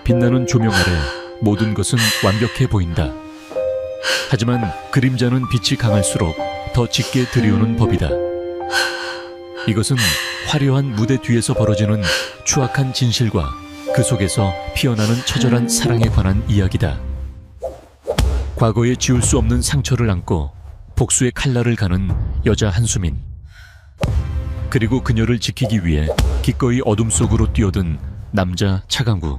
빛나는 조명 아래 모든 것은 완벽해 보인다. 하지만 그림자는 빛이 강할수록 더 짙게 들이오는 법이다. 이것은 화려한 무대 뒤에서 벌어지는 추악한 진실과 그 속에서 피어나는 처절한 사랑에 관한 이야기다. 과거에 지울 수 없는 상처를 안고 복수의 칼날을 가는 여자 한수민. 그리고 그녀를 지키기 위해 기꺼이 어둠 속으로 뛰어든 남자 차강구.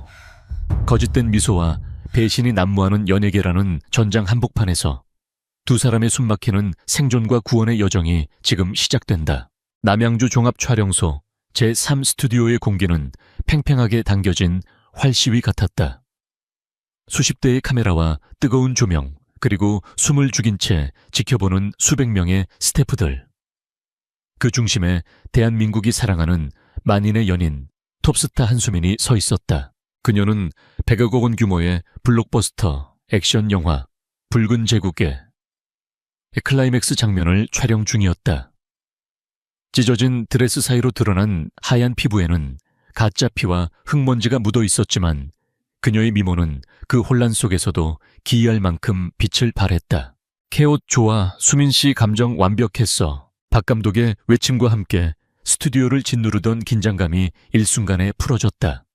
거짓된 미소와 배신이 난무하는 연예계라는 전장 한복판에서 두 사람의 숨막히는 생존과 구원의 여정이 지금 시작된다. 남양주 종합촬영소 제3 스튜디오의 공기는 팽팽하게 당겨진 활시위 같았다. 수십 대의 카메라와 뜨거운 조명, 그리고 숨을 죽인 채 지켜보는 수백 명의 스태프들. 그 중심에 대한민국이 사랑하는 만인의 연인 톱스타 한수민이 서 있었다. 그녀는 100억 원 규모의 블록버스터 액션 영화 붉은 제국의 클라이맥스 장면을 촬영 중이었다. 찢어진 드레스 사이로 드러난 하얀 피부에는 가짜 피와 흙먼지가 묻어 있었지만 그녀의 미모는 그 혼란 속에서도 기이할 만큼 빛을 발했다. 캐옷 좋아, 수민 씨 감정 완벽했어. 박 감독의 외침과 함께 스튜디오를 짓누르던 긴장감이 일순간에 풀어졌다.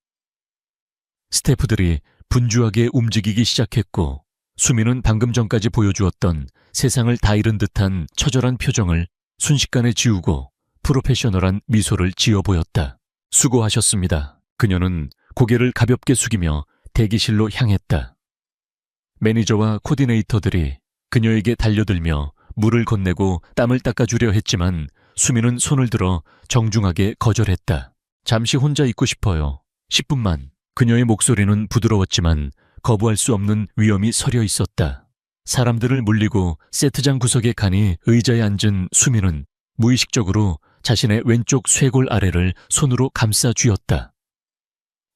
스태프들이 분주하게 움직이기 시작했고 수민은 방금 전까지 보여주었던 세상을 다 잃은 듯한 처절한 표정을 순식간에 지우고 프로페셔널한 미소를 지어 보였다. 수고하셨습니다. 그녀는 고개를 가볍게 숙이며 대기실로 향했다. 매니저와 코디네이터들이 그녀에게 달려들며 물을 건네고 땀을 닦아주려 했지만 수민은 손을 들어 정중하게 거절했다. 잠시 혼자 있고 싶어요. 10분만. 그녀의 목소리는 부드러웠지만 거부할 수 없는 위험이 서려 있었다. 사람들을 물리고 세트장 구석에 가니 의자에 앉은 수민은 무의식적으로 자신의 왼쪽 쇄골 아래를 손으로 감싸 쥐었다.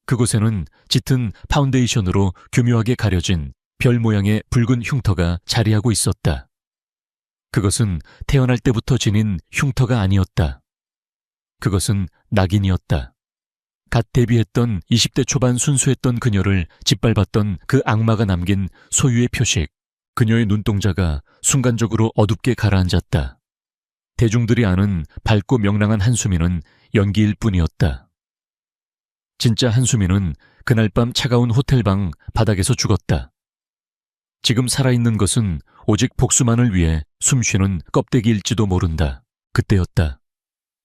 그곳에는 짙은 파운데이션으로 교묘하게 가려진 별 모양의 붉은 흉터가 자리하고 있었다. 그것은 태어날 때부터 지닌 흉터가 아니었다. 그것은 낙인이었다. 갓 데뷔했던 20대 초반 순수했던 그녀를 짓밟았던 그 악마가 남긴 소유의 표식. 그녀의 눈동자가 순간적으로 어둡게 가라앉았다. 대중들이 아는 밝고 명랑한 한수민은 연기일 뿐이었다. 진짜 한수민은 그날 밤 차가운 호텔방 바닥에서 죽었다. 지금 살아있는 것은 오직 복수만을 위해 숨쉬는 껍데기일지도 모른다. 그때였다.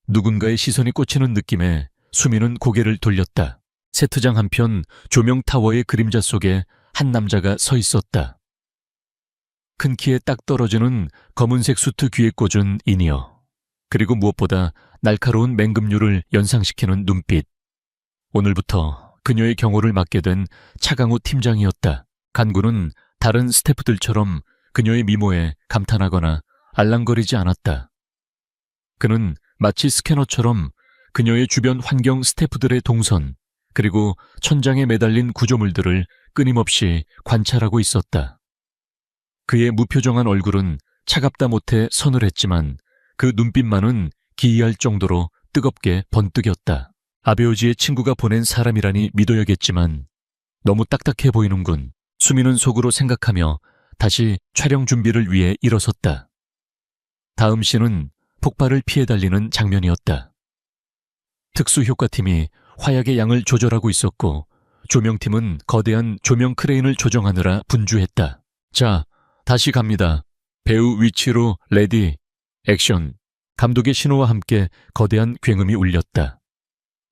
누군가의 시선이 꽂히는 느낌에 수민은 고개를 돌렸다. 세트장 한편 조명 타워의 그림자 속에 한 남자가 서 있었다. 큰 키에 딱 떨어지는 검은색 수트 귀에 꽂은 이니어. 그리고 무엇보다 날카로운 맹금류를 연상시키는 눈빛. 오늘부터 그녀의 경호를 맡게 된 차강우 팀장이었다. 간구는 다른 스태프들처럼 그녀의 미모에 감탄하거나 알랑거리지 않았다. 그는 마치 스캐너처럼 그녀의 주변 환경 스태프들의 동선, 그리고 천장에 매달린 구조물들을 끊임없이 관찰하고 있었다. 그의 무표정한 얼굴은 차갑다 못해 서늘했지만 그 눈빛만은 기이할 정도로 뜨겁게 번뜩였다. 아베오지의 친구가 보낸 사람이라니 믿어야겠지만 너무 딱딱해 보이는군. 수민은 속으로 생각하며 다시 촬영 준비를 위해 일어섰다. 다음 씬은 폭발을 피해 달리는 장면이었다. 특수효과팀이 화약의 양을 조절하고 있었고 조명팀은 거대한 조명 크레인을 조정하느라 분주했다. 자, 다시 갑니다. 배우 위치로 레디, 액션. 감독의 신호와 함께 거대한 굉음이 울렸다.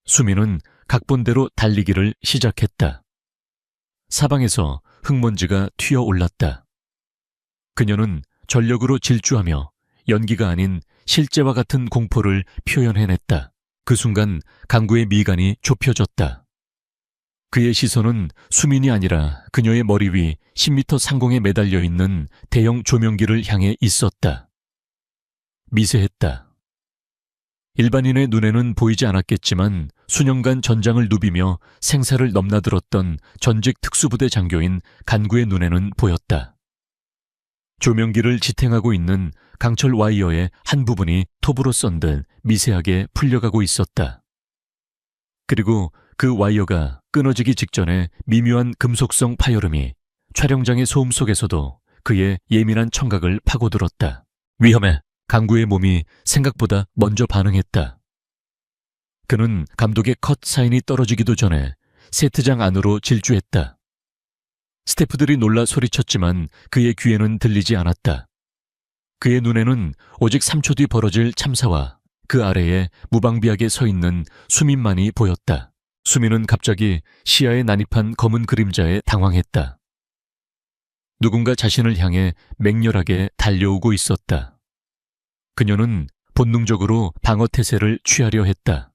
수민은 각본대로 달리기를 시작했다. 사방에서 흙먼지가 튀어 올랐다. 그녀는 전력으로 질주하며 연기가 아닌 실제와 같은 공포를 표현해냈다. 그 순간 강구의 미간이 좁혀졌다. 그의 시선은 수민이 아니라 그녀의 머리 위 10m 상공에 매달려 있는 대형 조명기를 향해 있었다. 미세했다. 일반인의 눈에는 보이지 않았겠지만 수년간 전장을 누비며 생사를 넘나들었던 전직 특수부대 장교인 간구의 눈에는 보였다. 조명기를 지탱하고 있는 강철 와이어의 한 부분이 톱으로 썬 듯 미세하게 풀려가고 있었다. 그리고 그 와이어가 끊어지기 직전에 미묘한 금속성 파열음이 촬영장의 소음 속에서도 그의 예민한 청각을 파고들었다. 위험해. 강구의 몸이 생각보다 먼저 반응했다. 그는 감독의 컷 사인이 떨어지기도 전에 세트장 안으로 질주했다. 스태프들이 놀라 소리쳤지만 그의 귀에는 들리지 않았다. 그의 눈에는 오직 3초 뒤 벌어질 참사와 그 아래에 무방비하게 서 있는 수민만이 보였다. 수민은 갑자기 시야에 난입한 검은 그림자에 당황했다. 누군가 자신을 향해 맹렬하게 달려오고 있었다. 그녀는 본능적으로 방어태세를 취하려 했다.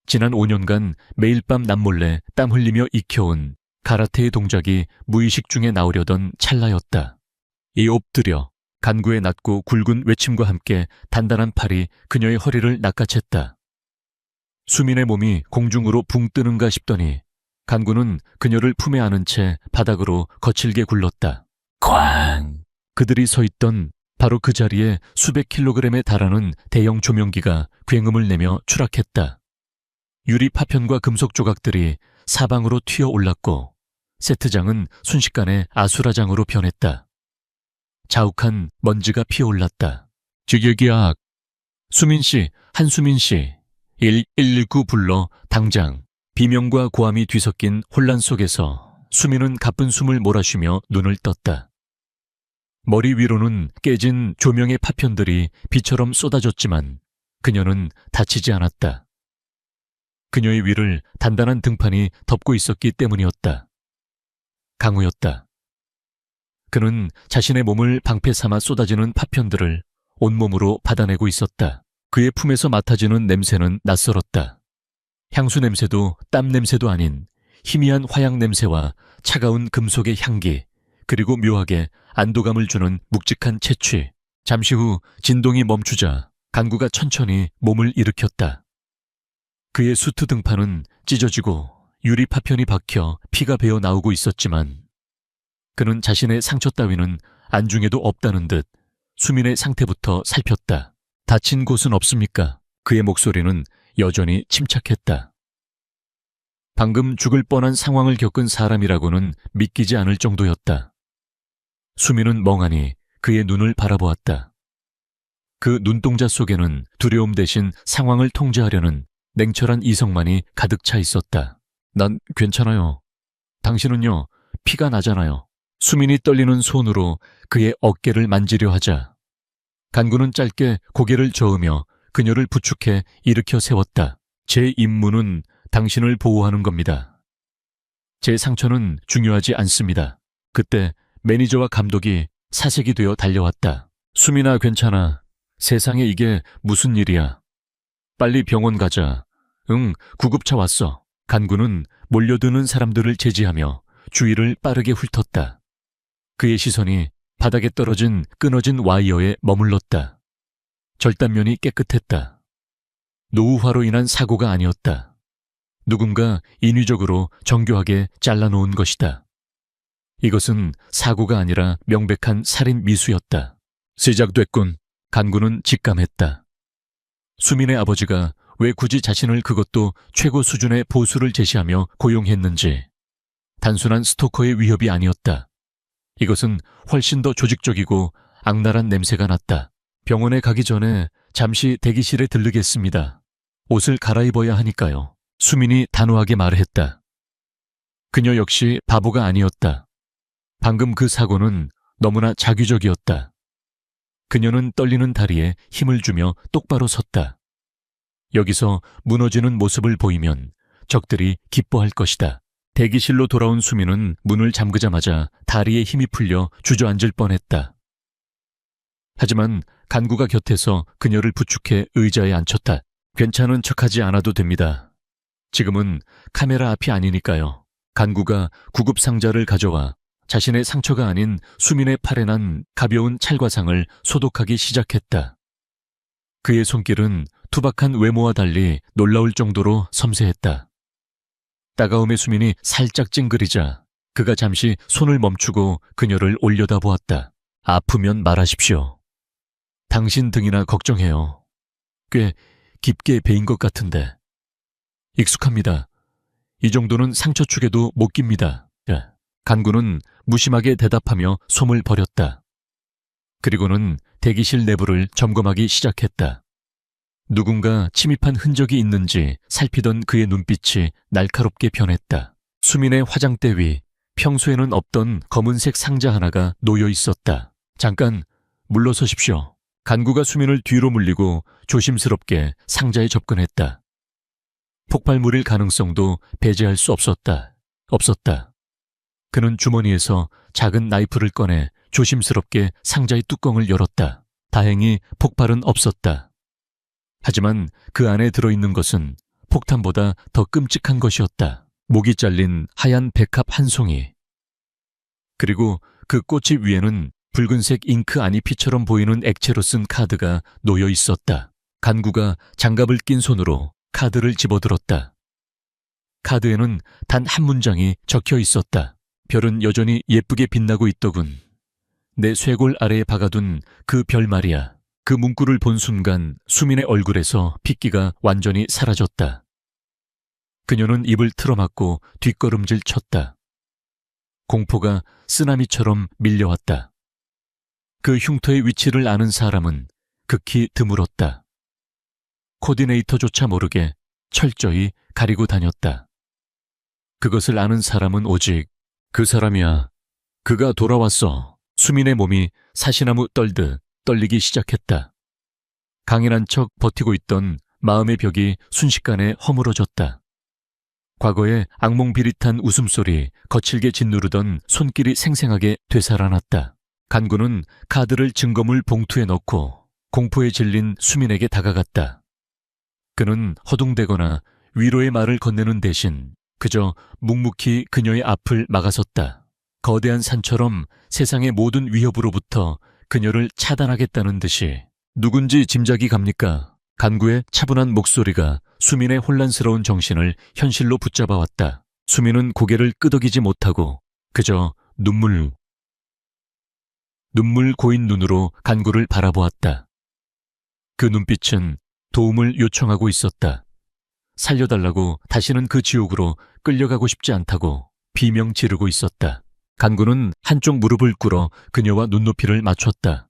지난 5년간 매일 밤 남몰래 땀 흘리며 익혀온 가라테의 동작이 무의식 중에 나오려던 찰나였다. 이 엎드려 간구의 낮고 굵은 외침과 함께 단단한 팔이 그녀의 허리를 낚아챘다. 수민의 몸이 공중으로 붕 뜨는가 싶더니 간구는 그녀를 품에 안은 채 바닥으로 거칠게 굴렀다. 쾅! 그들이 서 있던 바로 그 자리에 수백 킬로그램에 달하는 대형 조명기가 굉음을 내며 추락했다. 유리 파편과 금속 조각들이 사방으로 튀어 올랐고 세트장은 순식간에 아수라장으로 변했다. 자욱한 먼지가 피어올랐다. 즉역이야. 수민씨, 한수민씨, 119 불러 당장. 비명과 고함이 뒤섞인 혼란 속에서 수민은 가쁜 숨을 몰아쉬며 눈을 떴다. 머리 위로는 깨진 조명의 파편들이 비처럼 쏟아졌지만 그녀는 다치지 않았다. 그녀의 위를 단단한 등판이 덮고 있었기 때문이었다. 강우였다. 그는 자신의 몸을 방패 삼아 쏟아지는 파편들을 온몸으로 받아내고 있었다. 그의 품에서 맡아지는 냄새는 낯설었다. 향수 냄새도 땀 냄새도 아닌 희미한 화약 냄새와 차가운 금속의 향기, 그리고 묘하게 안도감을 주는 묵직한 채취. 잠시 후 진동이 멈추자 간구가 천천히 몸을 일으켰다. 그의 수트 등판은 찢어지고 유리 파편이 박혀 피가 배어 나오고 있었지만 그는 자신의 상처 따위는 안중에도 없다는 듯 수민의 상태부터 살폈다. 다친 곳은 없습니까? 그의 목소리는 여전히 침착했다. 방금 죽을 뻔한 상황을 겪은 사람이라고는 믿기지 않을 정도였다. 수민은 멍하니 그의 눈을 바라보았다. 그 눈동자 속에는 두려움 대신 상황을 통제하려는 냉철한 이성만이 가득 차 있었다. 난 괜찮아요. 당신은요, 피가 나잖아요. 수민이 떨리는 손으로 그의 어깨를 만지려 하자 간구는 짧게 고개를 저으며 그녀를 부축해 일으켜 세웠다. 제 임무는 당신을 보호하는 겁니다. 제 상처는 중요하지 않습니다. 그때 매니저와 감독이 사색이 되어 달려왔다. 수민아, 괜찮아. 세상에 이게 무슨 일이야. 빨리 병원 가자. 응, 구급차 왔어. 간구는 몰려드는 사람들을 제지하며 주위를 빠르게 훑었다. 그의 시선이 바닥에 떨어진 끊어진 와이어에 머물렀다. 절단면이 깨끗했다. 노후화로 인한 사고가 아니었다. 누군가 인위적으로 정교하게 잘라놓은 것이다. 이것은 사고가 아니라 명백한 살인 미수였다. 시작됐군. 간구는 직감했다. 수민의 아버지가 왜 굳이 자신을 그것도 최고 수준의 보수를 제시하며 고용했는지. 단순한 스토커의 위협이 아니었다. 이것은 훨씬 더 조직적이고 악랄한 냄새가 났다. 병원에 가기 전에 잠시 대기실에 들르겠습니다. 옷을 갈아입어야 하니까요. 수민이 단호하게 말했다. 그녀 역시 바보가 아니었다. 방금 그 사고는 너무나 자규적이었다. 그녀는 떨리는 다리에 힘을 주며 똑바로 섰다. 여기서 무너지는 모습을 보이면 적들이 기뻐할 것이다. 대기실로 돌아온 수민은 문을 잠그자마자 다리에 힘이 풀려 주저앉을 뻔했다. 하지만 간구가 곁에서 그녀를 부축해 의자에 앉혔다. 괜찮은 척하지 않아도 됩니다. 지금은 카메라 앞이 아니니까요. 간구가 구급상자를 가져와 자신의 상처가 아닌 수민의 팔에 난 가벼운 찰과상을 소독하기 시작했다. 그의 손길은 투박한 외모와 달리 놀라울 정도로 섬세했다. 따가움의 수민이 살짝 찡그리자 그가 잠시 손을 멈추고 그녀를 올려다보았다. 아프면 말하십시오. 당신 등이나 걱정해요. 꽤 깊게 베인 것 같은데. 익숙합니다. 이 정도는 상처축에도 못 깁니다. 간구는 무심하게 대답하며 솜을 버렸다. 그리고는 대기실 내부를 점검하기 시작했다. 누군가 침입한 흔적이 있는지 살피던 그의 눈빛이 날카롭게 변했다. 수민의 화장대 위 평소에는 없던 검은색 상자 하나가 놓여 있었다. 잠깐 물러서십시오. 간구가 수민을 뒤로 물리고 조심스럽게 상자에 접근했다. 폭발물일 가능성도 배제할 수 없었다. 그는 주머니에서 작은 나이프를 꺼내 조심스럽게 상자의 뚜껑을 열었다. 다행히 폭발은 없었다. 하지만 그 안에 들어있는 것은 폭탄보다 더 끔찍한 것이었다. 목이 잘린 하얀 백합 한 송이. 그리고 그 꽃이 위에는 붉은색 잉크 아니피처럼 보이는 액체로 쓴 카드가 놓여 있었다. 간구가 장갑을 낀 손으로 카드를 집어들었다. 카드에는 단 한 문장이 적혀 있었다. 별은 여전히 예쁘게 빛나고 있더군. 내 쇄골 아래에 박아둔 그 별 말이야. 그 문구를 본 순간 수민의 얼굴에서 핏기가 완전히 사라졌다. 그녀는 입을 틀어막고 뒷걸음질 쳤다. 공포가 쓰나미처럼 밀려왔다. 그 흉터의 위치를 아는 사람은 극히 드물었다. 코디네이터조차 모르게 철저히 가리고 다녔다. 그것을 아는 사람은 오직 그 사람이야. 그가 돌아왔어. 수민의 몸이 사시나무 떨듯 떨리기 시작했다. 강인한 척 버티고 있던 마음의 벽이 순식간에 허물어졌다. 과거의 악몽 비릿한 웃음소리, 거칠게 짓누르던 손길이 생생하게 되살아났다. 간구는 카드를 증거물 봉투에 넣고 공포에 질린 수민에게 다가갔다. 그는 허둥대거나 위로의 말을 건네는 대신 그저 묵묵히 그녀의 앞을 막아섰다. 거대한 산처럼 세상의 모든 위협으로부터 그녀를 차단하겠다는 듯이. 누군지 짐작이 갑니까? 간구의 차분한 목소리가 수민의 혼란스러운 정신을 현실로 붙잡아왔다. 수민은 고개를 끄덕이지 못하고 그저 눈물 고인 눈으로 간구를 바라보았다. 그 눈빛은 도움을 요청하고 있었다. 살려달라고, 다시는 그 지옥으로 끌려가고 싶지 않다고 비명 지르고 있었다. 간구는 한쪽 무릎을 꿇어 그녀와 눈높이를 맞췄다.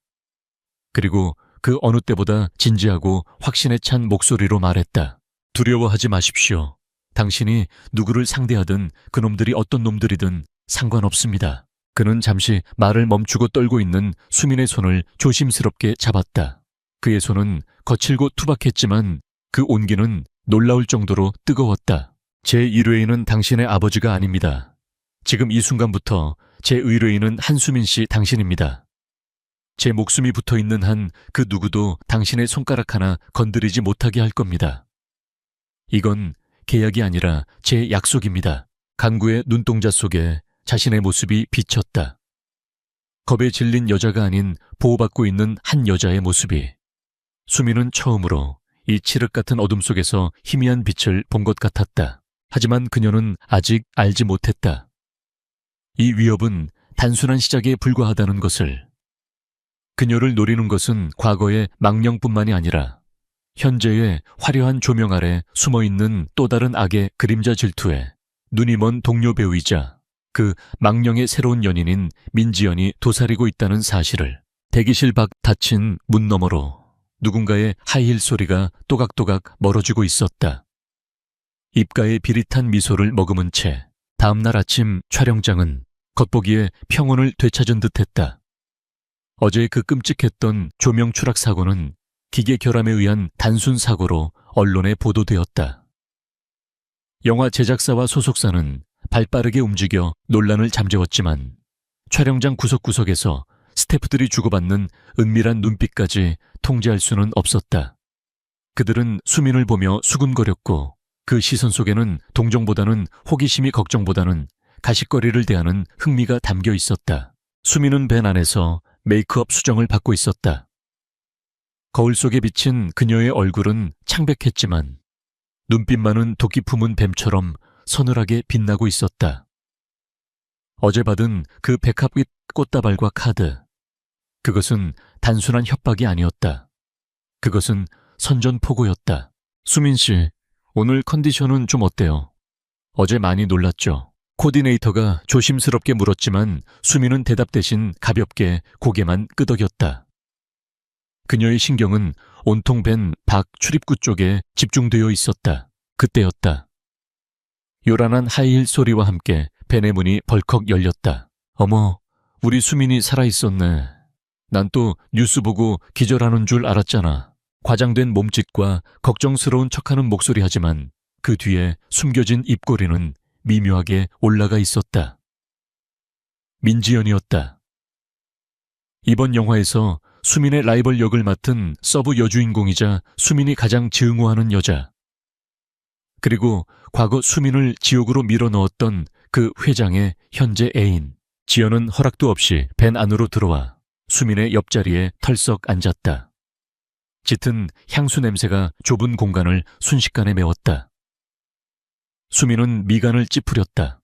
그리고 그 어느 때보다 진지하고 확신에 찬 목소리로 말했다. 두려워하지 마십시오. 당신이 누구를 상대하든 그놈들이 어떤 놈들이든 상관없습니다. 그는 잠시 말을 멈추고 떨고 있는 수민의 손을 조심스럽게 잡았다. 그의 손은 거칠고 투박했지만 그 온기는 놀라울 정도로 뜨거웠다. 제 의뢰인은 당신의 아버지가 아닙니다. 지금 이 순간부터 제 의뢰인은 한수민 씨 당신입니다. 제 목숨이 붙어있는 한 그 누구도 당신의 손가락 하나 건드리지 못하게 할 겁니다. 이건 계약이 아니라 제 약속입니다. 간구의 눈동자 속에 자신의 모습이 비쳤다. 겁에 질린 여자가 아닌 보호받고 있는 한 여자의 모습이. 수민은 처음으로 이 칠흑 같은 어둠 속에서 희미한 빛을 본 것 같았다. 하지만 그녀는 아직 알지 못했다. 이 위협은 단순한 시작에 불과하다는 것을. 그녀를 노리는 것은 과거의 망령뿐만이 아니라 현재의 화려한 조명 아래 숨어있는 또 다른 악의 그림자 질투에 눈이 먼 동료 배우이자 그 망령의 새로운 연인인 민지연이 도사리고 있다는 사실을. 대기실 밖 닫힌 문 너머로 누군가의 하이힐 소리가 또각또각 멀어지고 있었다. 입가에 비릿한 미소를 머금은 채 다음날 아침 촬영장은 겉보기에 평온을 되찾은 듯했다. 어제 그 끔찍했던 조명 추락 사고는 기계 결함에 의한 단순 사고로 언론에 보도되었다. 영화 제작사와 소속사는 발빠르게 움직여 논란을 잠재웠지만 촬영장 구석구석에서 스태프들이 주고받는 은밀한 눈빛까지 통제할 수는 없었다. 그들은 수민을 보며 수군거렸고 그 시선 속에는 동정보다는 호기심이 걱정보다는 가십거리를 대하는 흥미가 담겨 있었다. 수민은 밴 안에서 메이크업 수정을 받고 있었다. 거울 속에 비친 그녀의 얼굴은 창백했지만 눈빛만은 도끼 품은 뱀처럼 서늘하게 빛나고 있었다. 어제 받은 그 백합빛 꽃다발과 카드. 그것은 단순한 협박이 아니었다. 그것은 선전포고였다. 수민 씨, 오늘 컨디션은 좀 어때요? 어제 많이 놀랐죠. 코디네이터가 조심스럽게 물었지만 수미는 대답 대신 가볍게 고개만 끄덕였다. 그녀의 신경은 온통 밴 밖 출입구 쪽에 집중되어 있었다. 그때였다. 요란한 하이힐 소리와 함께 밴의 문이 벌컥 열렸다. 어머, 우리 수민이 살아있었네. 난 또 뉴스 보고 기절하는 줄 알았잖아. 과장된 몸짓과 걱정스러운 척하는 목소리 하지만 그 뒤에 숨겨진 입꼬리는 미묘하게 올라가 있었다. 민지연이었다. 이번 영화에서 수민의 라이벌 역을 맡은 서브 여주인공이자 수민이 가장 증오하는 여자. 그리고 과거 수민을 지옥으로 밀어넣었던 그 회장의 현재 애인. 지연은 허락도 없이 밴 안으로 들어와 수민의 옆자리에 털썩 앉았다. 짙은 향수 냄새가 좁은 공간을 순식간에 메웠다. 수민은 미간을 찌푸렸다.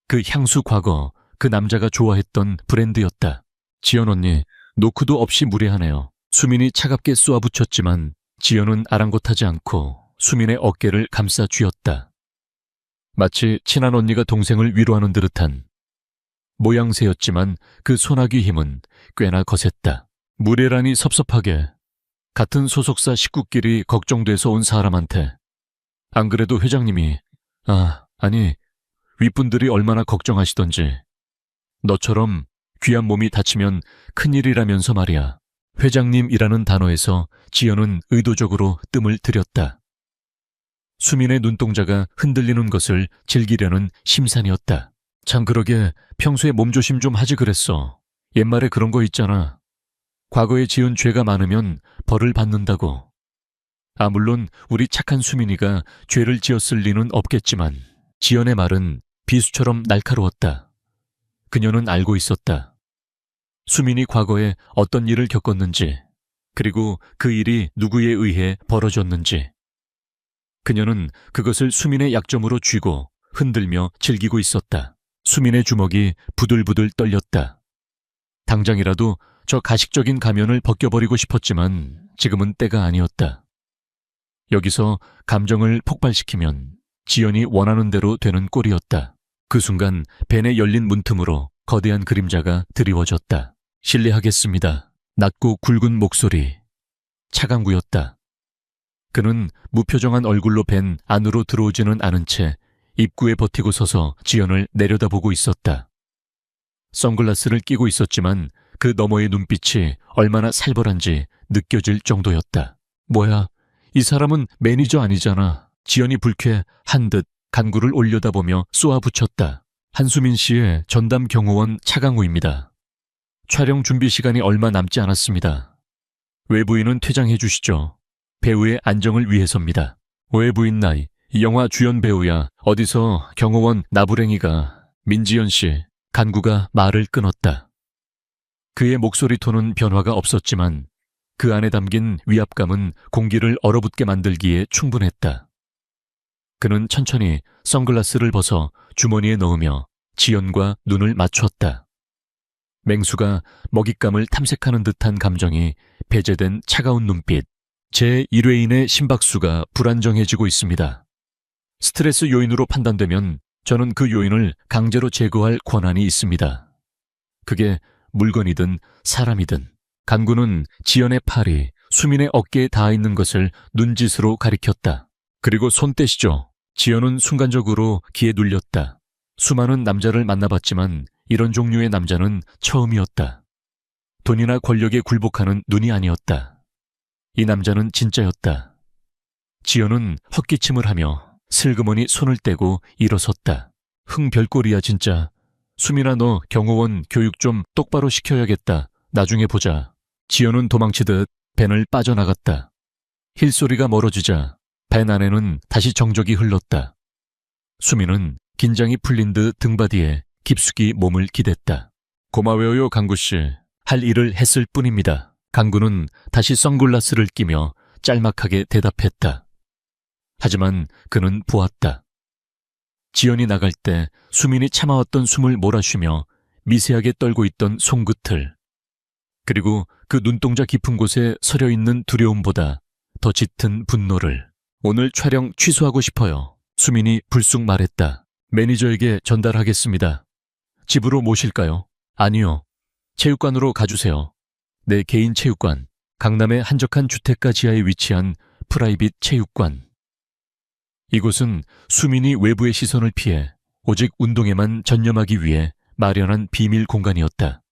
그 향수 과거, 그 남자가 좋아했던 브랜드였다. 지연 언니, 노크도 없이 무례하네요. 수민이 차갑게 쏘아붙였지만 지연은 아랑곳하지 않고 수민의 어깨를 감싸 쥐었다. 마치 친한 언니가 동생을 위로하는 듯한 모양새였지만 그 소나기 힘은 꽤나 거셌다. 무례라니 섭섭하게. 같은 소속사 식구끼리 걱정돼서 온 사람한테. 안 그래도 회장님이 아니 윗분들이 얼마나 걱정하시던지. 너처럼 귀한 몸이 다치면 큰일이라면서 말이야. 회장님이라는 단어에서 지연은 의도적으로 뜸을 들였다. 수민의 눈동자가 흔들리는 것을 즐기려는 심산이었다. 참 그러게 평소에 몸조심 좀 하지 그랬어. 옛말에 그런 거 있잖아. 과거에 지은 죄가 많으면 벌을 받는다고. 물론 우리 착한 수민이가 죄를 지었을 리는 없겠지만 지연의 말은 비수처럼 날카로웠다. 그녀는 알고 있었다. 수민이 과거에 어떤 일을 겪었는지, 그리고 그 일이 누구에 의해 벌어졌는지. 그녀는 그것을 수민의 약점으로 쥐고 흔들며 즐기고 있었다. 수민의 주먹이 부들부들 떨렸다. 당장이라도 저 가식적인 가면을 벗겨버리고 싶었지만 지금은 때가 아니었다. 여기서 감정을 폭발시키면 지연이 원하는 대로 되는 꼴이었다. 그 순간 벤의 열린 문틈으로 거대한 그림자가 드리워졌다. 실례하겠습니다. 낮고 굵은 목소리. 차강구였다. 그는 무표정한 얼굴로 벤 안으로 들어오지는 않은 채 입구에 버티고 서서 지연을 내려다보고 있었다. 선글라스를 끼고 있었지만 그 너머의 눈빛이 얼마나 살벌한지 느껴질 정도였다. 뭐야, 이 사람은 매니저 아니잖아. 지연이 불쾌한 듯 간구를 올려다보며 쏘아붙였다. 한수민 씨의 전담 경호원 차강우입니다. 촬영 준비 시간이 얼마 남지 않았습니다. 외부인은 퇴장해 주시죠. 배우의 안정을 위해서입니다. 외부인 나이, 이 영화 주연 배우야. 어디서 경호원 나부랭이가. 민지연 씨, 간구가 말을 끊었다. 그의 목소리 톤은 변화가 없었지만 그 안에 담긴 위압감은 공기를 얼어붙게 만들기에 충분했다. 그는 천천히 선글라스를 벗어 주머니에 넣으며 지연과 눈을 맞췄다. 맹수가 먹잇감을 탐색하는 듯한 감정이 배제된 차가운 눈빛. 제1회인의 심박수가 불안정해지고 있습니다. 스트레스 요인으로 판단되면 저는 그 요인을 강제로 제거할 권한이 있습니다. 그게 물건이든 사람이든. 간구는 지연의 팔이 수민의 어깨에 닿아 있는 것을 눈짓으로 가리켰다. 그리고 손 떼시죠. 지연은 순간적으로 기에 눌렸다. 수많은 남자를 만나봤지만 이런 종류의 남자는 처음이었다. 돈이나 권력에 굴복하는 눈이 아니었다. 이 남자는 진짜였다. 지연은 헛기침을 하며 슬그머니 손을 떼고 일어섰다. 흥별꼴이야 진짜. 수민아, 너 경호원 교육 좀 똑바로 시켜야겠다. 나중에 보자. 지연은 도망치듯 밴을 빠져나갔다. 힐소리가 멀어지자 밴 안에는 다시 정적이 흘렀다. 수민은 긴장이 풀린 듯 등바디에 깊숙이 몸을 기댔다. 고마워요, 강구씨. 할 일을 했을 뿐입니다. 강구는 다시 선글라스를 끼며 짤막하게 대답했다. 하지만 그는 보았다. 지연이 나갈 때 수민이 참아왔던 숨을 몰아쉬며 미세하게 떨고 있던 손끝을, 그리고 그 눈동자 깊은 곳에 서려 있는 두려움보다 더 짙은 분노를. 오늘 촬영 취소하고 싶어요. 수민이 불쑥 말했다. 매니저에게 전달하겠습니다. 집으로 모실까요? 아니요. 체육관으로 가주세요. 내 개인 체육관. 강남의 한적한 주택가 지하에 위치한 프라이빗 체육관. 이곳은 수민이 외부의 시선을 피해 오직 운동에만 전념하기 위해 마련한 비밀 공간이었다.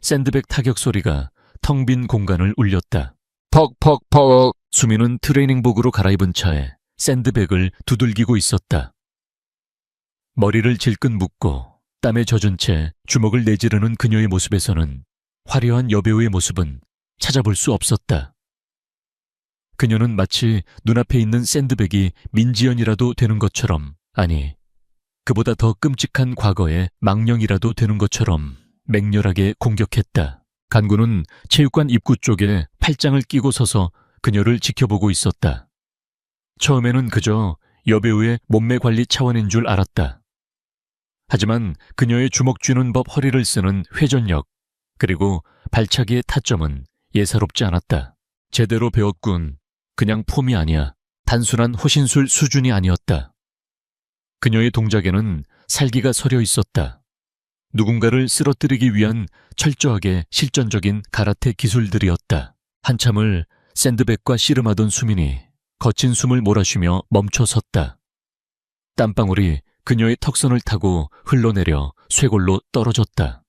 샌드백 타격 소리가 텅 빈 공간을 울렸다. 퍽퍽퍽. 수민은 트레이닝복으로 갈아입은 차에 샌드백을 두들기고 있었다. 머리를 질끈 묶고 땀에 젖은 채 주먹을 내지르는 그녀의 모습에서는 화려한 여배우의 모습은 찾아볼 수 없었다. 그녀는 마치 눈앞에 있는 샌드백이 민지연이라도 되는 것처럼, 아니, 그보다 더 끔찍한 과거의 망령이라도 되는 것처럼 맹렬하게 공격했다. 간구는 체육관 입구 쪽에 팔짱을 끼고 서서 그녀를 지켜보고 있었다. 처음에는 그저 여배우의 몸매 관리 차원인 줄 알았다. 하지만 그녀의 주먹 쥐는 법 허리를 쓰는 회전력, 그리고 발차기의 타점은 예사롭지 않았다. 제대로 배웠군. 그냥 폼이 아니야. 단순한 호신술 수준이 아니었다. 그녀의 동작에는 살기가 서려 있었다. 누군가를 쓰러뜨리기 위한 철저하게 실전적인 가라테 기술들이었다. 한참을 샌드백과 씨름하던 수민이 거친 숨을 몰아쉬며 멈춰 섰다. 땀방울이 그녀의 턱선을 타고 흘러내려 쇄골로 떨어졌다.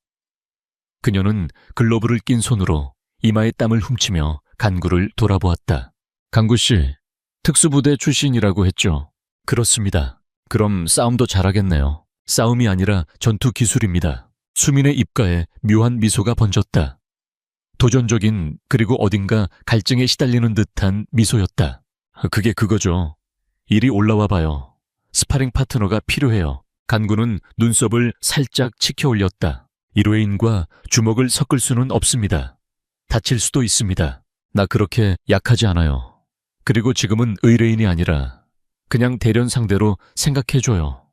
그녀는 글러브를 낀 손으로 이마에 땀을 훔치며 간구를 돌아보았다. 간구씨, 특수부대 출신이라고 했죠? 그렇습니다. 그럼 싸움도 잘하겠네요. 싸움이 아니라 전투 기술입니다. 수민의 입가에 묘한 미소가 번졌다. 도전적인, 그리고 어딘가 갈증에 시달리는 듯한 미소였다. 그게 그거죠. 이리 올라와 봐요. 스파링 파트너가 필요해요. 간구는 눈썹을 살짝 치켜 올렸다. 일회인과 주먹을 섞을 수는 없습니다. 다칠 수도 있습니다. 나 그렇게 약하지 않아요. 그리고 지금은 의뢰인이 아니라 그냥 대련 상대로 생각해줘요.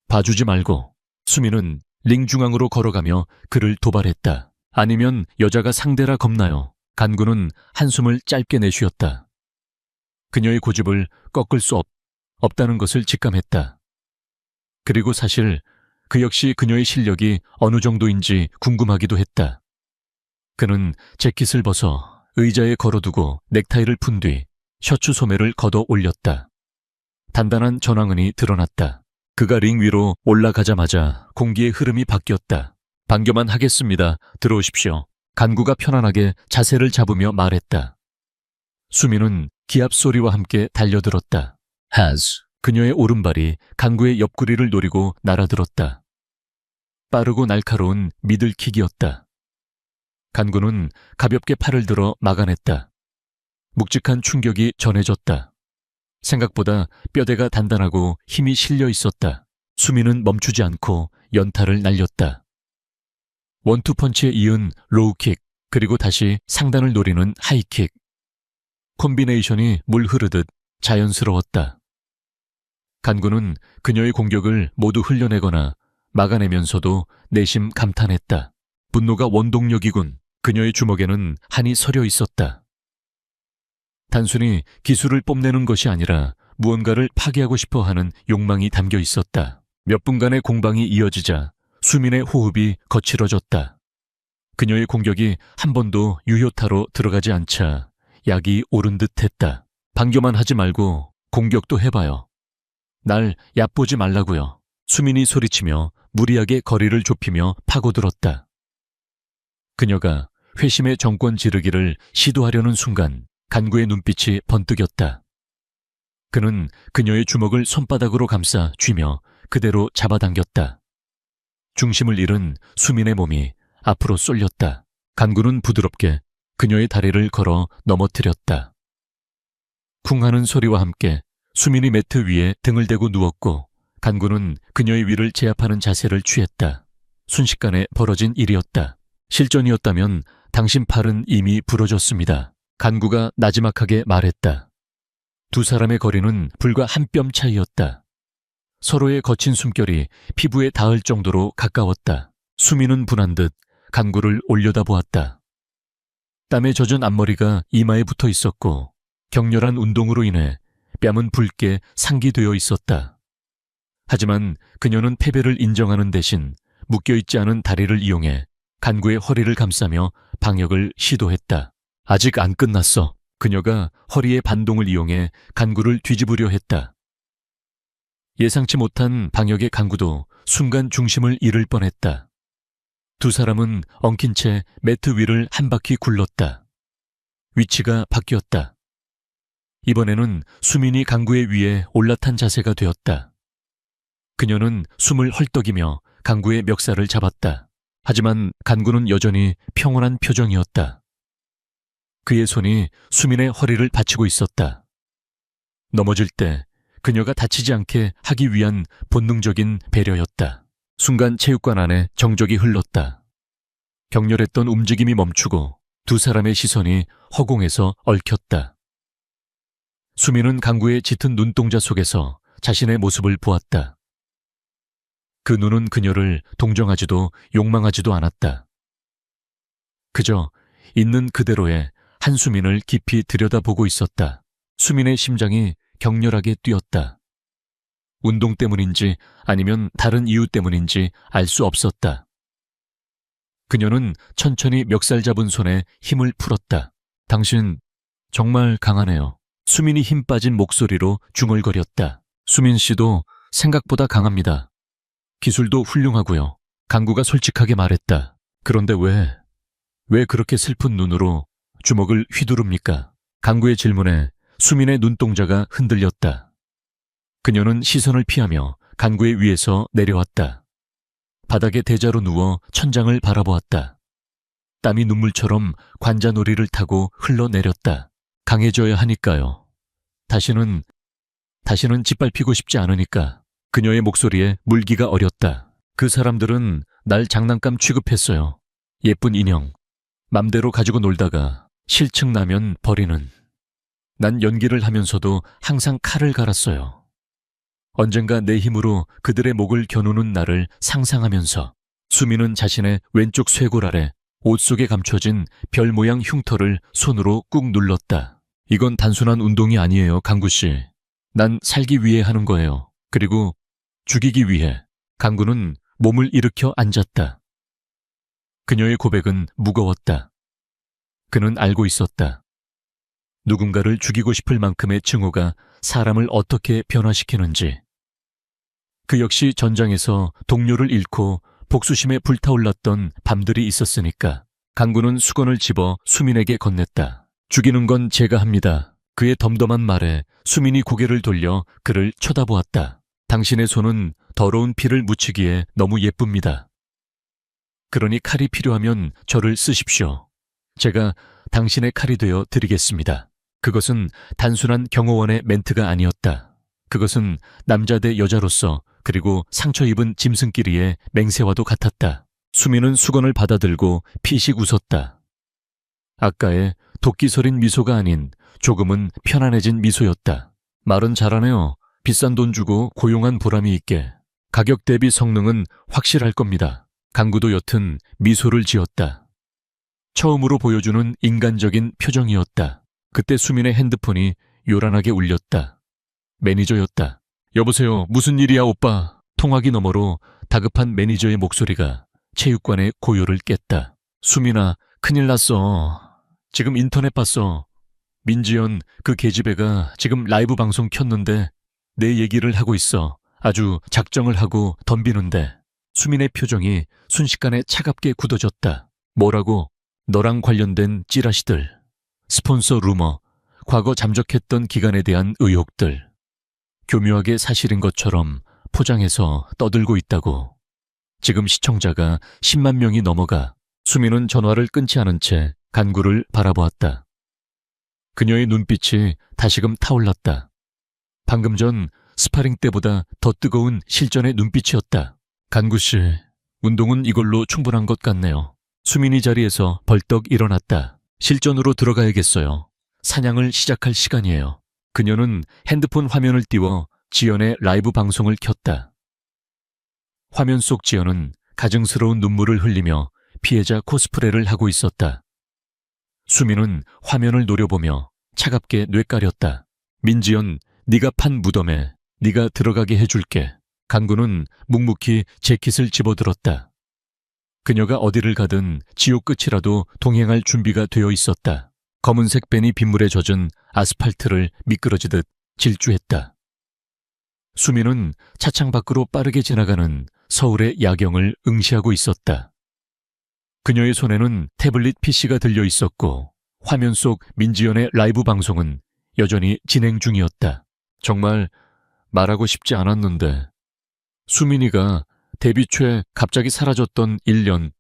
봐주지 말고. 수민은 링 중앙으로 걸어가며 그를 도발했다. 아니면 여자가 상대라 겁나요. 간구는 한숨을 짧게 내쉬었다. 그녀의 고집을 꺾을 수 없다는 것을 직감했다. 그리고 사실 그 역시 그녀의 실력이 어느 정도인지 궁금하기도 했다. 그는 재킷을 벗어 의자에 걸어두고 넥타이를 푼 뒤 셔츠 소매를 걷어 올렸다. 단단한 전완근이 드러났다. 그가 링 위로 올라가자마자 공기의 흐름이 바뀌었다. 반겨만 하겠습니다. 들어오십시오. 간구가 편안하게 자세를 잡으며 말했다. 수민은 기합 소리와 함께 달려들었다. has. 그녀의 오른발이 간구의 옆구리를 노리고 날아들었다. 빠르고 날카로운 미들킥이었다. 간구는 가볍게 팔을 들어 막아냈다. 묵직한 충격이 전해졌다. 생각보다 뼈대가 단단하고 힘이 실려 있었다. 수민은 멈추지 않고 연타를 날렸다. 원투펀치에 이은 로우킥, 그리고 다시 상단을 노리는 하이킥. 콤비네이션이 물 흐르듯 자연스러웠다. 간구는 그녀의 공격을 모두 흘려내거나 막아내면서도 내심 감탄했다. 분노가 원동력이군. 그녀의 주먹에는 한이 서려 있었다. 단순히 기술을 뽐내는 것이 아니라 무언가를 파괴하고 싶어 하는 욕망이 담겨 있었다. 몇 분간의 공방이 이어지자 수민의 호흡이 거칠어졌다. 그녀의 공격이 한 번도 유효타로 들어가지 않자 약이 오른 듯 했다. 반겨만 하지 말고 공격도 해봐요. 날 얕보지 말라고요. 수민이 소리치며 무리하게 거리를 좁히며 파고들었다. 그녀가 회심의 정권 지르기를 시도하려는 순간 간구의 눈빛이 번뜩였다. 그는 그녀의 주먹을 손바닥으로 감싸 쥐며 그대로 잡아당겼다. 중심을 잃은 수민의 몸이 앞으로 쏠렸다. 간구는 부드럽게 그녀의 다리를 걸어 넘어뜨렸다. 쿵 하는 소리와 함께 수민이 매트 위에 등을 대고 누웠고 간구는 그녀의 위를 제압하는 자세를 취했다. 순식간에 벌어진 일이었다. 실전이었다면 당신 팔은 이미 부러졌습니다. 간구가 나지막하게 말했다. 두 사람의 거리는 불과 한 뼘 차이였다. 서로의 거친 숨결이 피부에 닿을 정도로 가까웠다. 수민은 분한 듯 간구를 올려다보았다. 땀에 젖은 앞머리가 이마에 붙어 있었고 격렬한 운동으로 인해 뺨은 붉게 상기되어 있었다. 하지만 그녀는 패배를 인정하는 대신 묶여있지 않은 다리를 이용해 간구의 허리를 감싸며 방역을 시도했다. 아직 안 끝났어. 그녀가 허리의 반동을 이용해 간구를 뒤집으려 했다. 예상치 못한 방역의 간구도 순간 중심을 잃을 뻔했다. 두 사람은 엉킨 채 매트 위를 한 바퀴 굴렀다. 위치가 바뀌었다. 이번에는 수민이 간구의 위에 올라탄 자세가 되었다. 그녀는 숨을 헐떡이며 간구의 멱살을 잡았다. 하지만 간구는 여전히 평온한 표정이었다. 그의 손이 수민의 허리를 받치고 있었다. 넘어질 때 그녀가 다치지 않게 하기 위한 본능적인 배려였다. 순간 체육관 안에 정적이 흘렀다. 격렬했던 움직임이 멈추고 두 사람의 시선이 허공에서 얽혔다. 수민은 간구의 짙은 눈동자 속에서 자신의 모습을 보았다. 그 눈은 그녀를 동정하지도 욕망하지도 않았다. 그저 있는 그대로의 한수민을 깊이 들여다보고 있었다. 수민의 심장이 격렬하게 뛰었다. 운동 때문인지 아니면 다른 이유 때문인지 알 수 없었다. 그녀는 천천히 멱살 잡은 손에 힘을 풀었다. 당신 정말 강하네요. 수민이 힘 빠진 목소리로 중얼거렸다. 수민 씨도 생각보다 강합니다. 기술도 훌륭하고요. 간구가 솔직하게 말했다. 그런데 왜 그렇게 슬픈 눈으로 주먹을 휘두릅니까? 간구의 질문에 수민의 눈동자가 흔들렸다. 그녀는 시선을 피하며 간구의 위에서 내려왔다. 바닥에 대자로 누워 천장을 바라보았다. 땀이 눈물처럼 관자놀이를 타고 흘러내렸다. 강해져야 하니까요. 다시는 짓밟히고 싶지 않으니까. 그녀의 목소리에 물기가 어렸다. 그 사람들은 날 장난감 취급했어요. 예쁜 인형. 맘대로 가지고 놀다가 실증 나면 버리는. 난 연기를 하면서도 항상 칼을 갈았어요. 언젠가 내 힘으로 그들의 목을 겨누는 날을 상상하면서. 수민은 자신의 왼쪽 쇄골 아래 옷 속에 감춰진 별 모양 흉터를 손으로 꾹 눌렀다. 이건 단순한 운동이 아니에요, 간구씨. 난 살기 위해 하는 거예요. 그리고 죽이기 위해. 간구는 몸을 일으켜 앉았다. 그녀의 고백은 무거웠다. 그는 알고 있었다. 누군가를 죽이고 싶을 만큼의 증오가 사람을 어떻게 변화시키는지. 그 역시 전장에서 동료를 잃고 복수심에 불타올랐던 밤들이 있었으니까. 간구는 수건을 집어 수민에게 건넸다. 죽이는 건 제가 합니다. 그의 덤덤한 말에 수민이 고개를 돌려 그를 쳐다보았다. 당신의 손은 더러운 피를 묻히기에 너무 예쁩니다. 그러니 칼이 필요하면 저를 쓰십시오. 제가 당신의 칼이 되어 드리겠습니다. 그것은 단순한 경호원의 멘트가 아니었다. 그것은 남자 대 여자로서 그리고 상처 입은 짐승끼리의 맹세와도 같았다. 수민은 수건을 받아들고 피식 웃었다. 아까의 도끼 서린 미소가 아닌 조금은 편안해진 미소였다. 말은 잘하네요. 비싼 돈 주고 고용한 보람이 있게. 가격 대비 성능은 확실할 겁니다. 간구도 여튼 미소를 지었다. 처음으로 보여주는 인간적인 표정이었다. 그때 수민의 핸드폰이 요란하게 울렸다. 매니저였다. 여보세요, 무슨 일이야 오빠. 통화기 너머로 다급한 매니저의 목소리가 체육관의 고요를 깼다. 수민아, 큰일 났어. 지금 인터넷 봤어. 민지연 그 계집애가 지금 라이브 방송 켰는데 내 얘기를 하고 있어. 아주 작정을 하고 덤비는데. 수민의 표정이 순식간에 차갑게 굳어졌다. 뭐라고? 너랑 관련된 찌라시들, 스폰서 루머, 과거 잠적했던 기간에 대한 의혹들. 교묘하게 사실인 것처럼 포장해서 떠들고 있다고. 지금 시청자가 10만 명이 넘어가. 수민은 전화를 끊지 않은 채 간구를 바라보았다. 그녀의 눈빛이 다시금 타올랐다. 방금 전 스파링 때보다 더 뜨거운 실전의 눈빛이었다. 간구씨, 운동은 이걸로 충분한 것 같네요. 수민이 자리에서 벌떡 일어났다. 실전으로 들어가야겠어요. 사냥을 시작할 시간이에요. 그녀는 핸드폰 화면을 띄워 지연의 라이브 방송을 켰다. 화면 속 지연은 가증스러운 눈물을 흘리며 피해자 코스프레를 하고 있었다. 수민은 화면을 노려보며 차갑게 뇌까렸다. 민지연, 네가 판 무덤에 네가 들어가게 해줄게. 강구는 묵묵히 재킷을 집어들었다. 그녀가 어디를 가든 지옥 끝이라도 동행할 준비가 되어 있었다. 검은색 벤이 빗물에 젖은 아스팔트를 미끄러지듯 질주했다. 수민은 차창 밖으로 빠르게 지나가는 서울의 야경을 응시하고 있었다. 그녀의 손에는 태블릿 PC가 들려 있었고 화면 속 민지연의 라이브 방송은 여전히 진행 중이었다. 정말 말하고 싶지 않았는데 수민이가 데뷔 초에 갑자기 사라졌던 1년,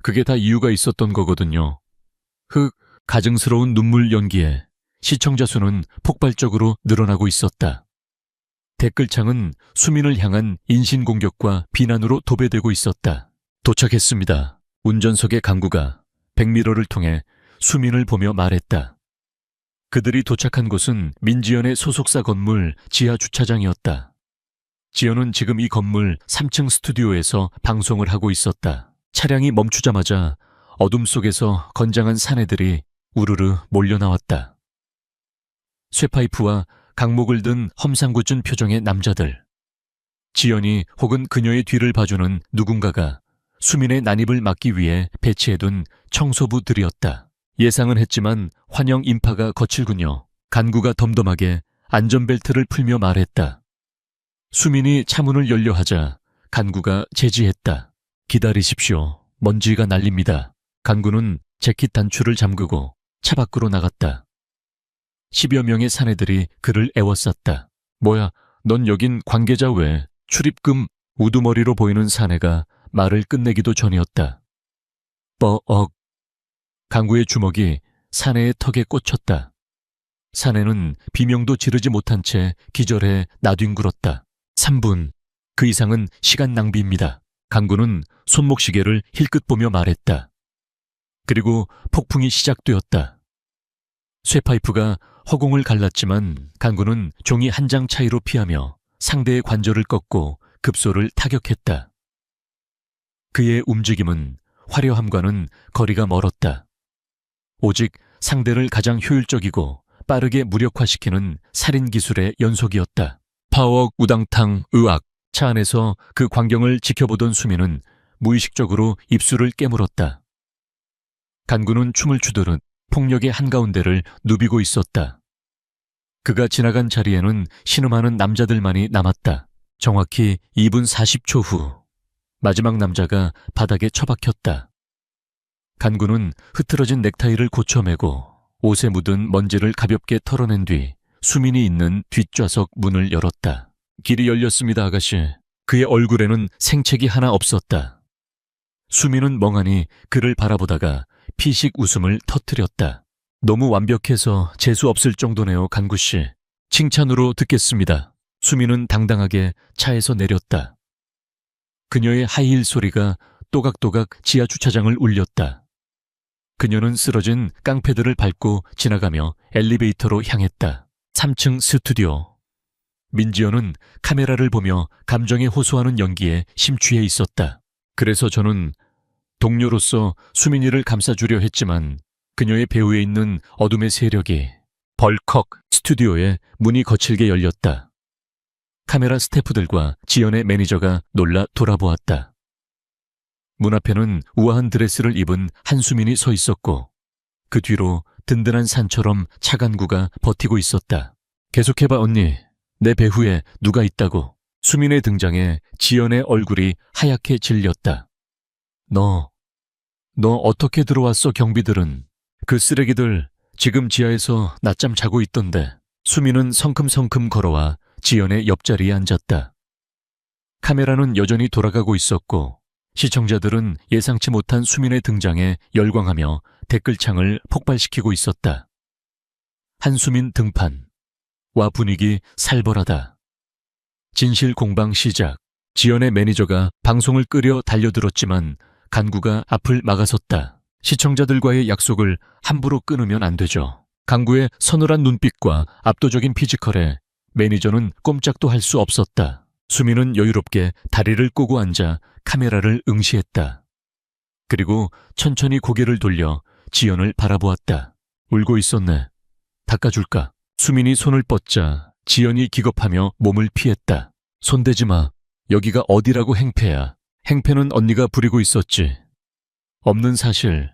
그게 다 이유가 있었던 거거든요. 가증스러운 눈물 연기에 시청자 수는 폭발적으로 늘어나고 있었다. 댓글창은 수민을 향한 인신공격과 비난으로 도배되고 있었다. 도착했습니다. 운전석의 강구가 백미러를 통해 수민을 보며 말했다. 그들이 도착한 곳은 민지연의 소속사 건물 지하 주차장이었다. 지연은 지금 이 건물 3층 스튜디오에서 방송을 하고 있었다. 차량이 멈추자마자 어둠 속에서 건장한 사내들이 우르르 몰려나왔다. 쇠파이프와 강목을 든 험상궂은 표정의 남자들. 지연이 혹은 그녀의 뒤를 봐주는 누군가가 수민의 난입을 막기 위해 배치해둔 청소부들이었다. 예상은 했지만 환영 인파가 거칠군요. 간구가 덤덤하게 안전벨트를 풀며 말했다. 수민이 차문을 열려 하자 간구가 제지했다. 기다리십시오. 먼지가 날립니다. 간구는 재킷 단추를 잠그고 차 밖으로 나갔다. 10여 명의 사내들이 그를 애워쌌다. 뭐야, 넌 여긴 관계자 외 출입금 우두머리로 보이는 사내가 말을 끝내기도 전이었다. 뻐억. 강구의 주먹이 사내의 턱에 꽂혔다. 사내는 비명도 지르지 못한 채 기절해 나뒹굴었다. 3분. 그 이상은 시간 낭비입니다. 강구는 손목시계를 힐끗 보며 말했다. 그리고 폭풍이 시작되었다. 쇠파이프가 허공을 갈랐지만 강구는 종이 한 장 차이로 피하며 상대의 관절을 꺾고 급소를 타격했다. 그의 움직임은 화려함과는 거리가 멀었다. 오직 상대를 가장 효율적이고 빠르게 무력화시키는 살인 기술의 연속이었다. 파워 우당탕 의악. 차 안에서 그 광경을 지켜보던 수민은 무의식적으로 입술을 깨물었다. 간구는 춤을 추듯 폭력의 한가운데를 누비고 있었다. 그가 지나간 자리에는 신음하는 남자들만이 남았다. 정확히 2분 40초 후 마지막 남자가 바닥에 처박혔다. 간구는 흐트러진 넥타이를 고쳐매고 옷에 묻은 먼지를 가볍게 털어낸 뒤 수민이 있는 뒷좌석 문을 열었다. 길이 열렸습니다, 아가씨. 그의 얼굴에는 생채기 하나 없었다. 수민은 멍하니 그를 바라보다가 피식 웃음을 터뜨렸다. 너무 완벽해서 재수 없을 정도네요, 간구씨. 칭찬으로 듣겠습니다. 수민은 당당하게 차에서 내렸다. 그녀의 하이힐 소리가 또각또각 지하 주차장을 울렸다. 그녀는 쓰러진 깡패들을 밟고 지나가며 엘리베이터로 향했다. 3층 스튜디오. 민지연은 카메라를 보며 감정에 호소하는 연기에 심취해 있었다. 그래서 저는 동료로서 수민이를 감싸주려 했지만 그녀의 배후에 있는 어둠의 세력이 벌컥. 스튜디오에 문이 거칠게 열렸다. 카메라 스태프들과 지연의 매니저가 놀라 돌아보았다. 문 앞에는 우아한 드레스를 입은 한수민이 서 있었고 그 뒤로 든든한 산처럼 차간구가 버티고 있었다. 계속해봐, 언니. 내 배후에 누가 있다고. 수민의 등장에 지연의 얼굴이 하얗게 질렸다. 너 어떻게 들어왔어? 경비들은. 그 쓰레기들 지금 지하에서 낮잠 자고 있던데. 수민은 성큼성큼 걸어와 지연의 옆자리에 앉았다. 카메라는 여전히 돌아가고 있었고 시청자들은 예상치 못한 수민의 등장에 열광하며 댓글창을 폭발시키고 있었다. 한수민 등판. 와 분위기 살벌하다. 진실 공방 시작. 지연의 매니저가 방송을 끄려 달려들었지만 간구가 앞을 막아섰다. 시청자들과의 약속을 함부로 끊으면 안 되죠. 간구의 서늘한 눈빛과 압도적인 피지컬에 매니저는 꼼짝도 할 수 없었다. 수민은 여유롭게 다리를 꼬고 앉아 카메라를 응시했다. 그리고 천천히 고개를 돌려 지연을 바라보았다. 울고 있었네. 닦아줄까? 수민이 손을 뻗자 지연이 기겁하며 몸을 피했다. 손대지 마. 여기가 어디라고 행패야. 행패는 언니가 부리고 있었지. 없는 사실.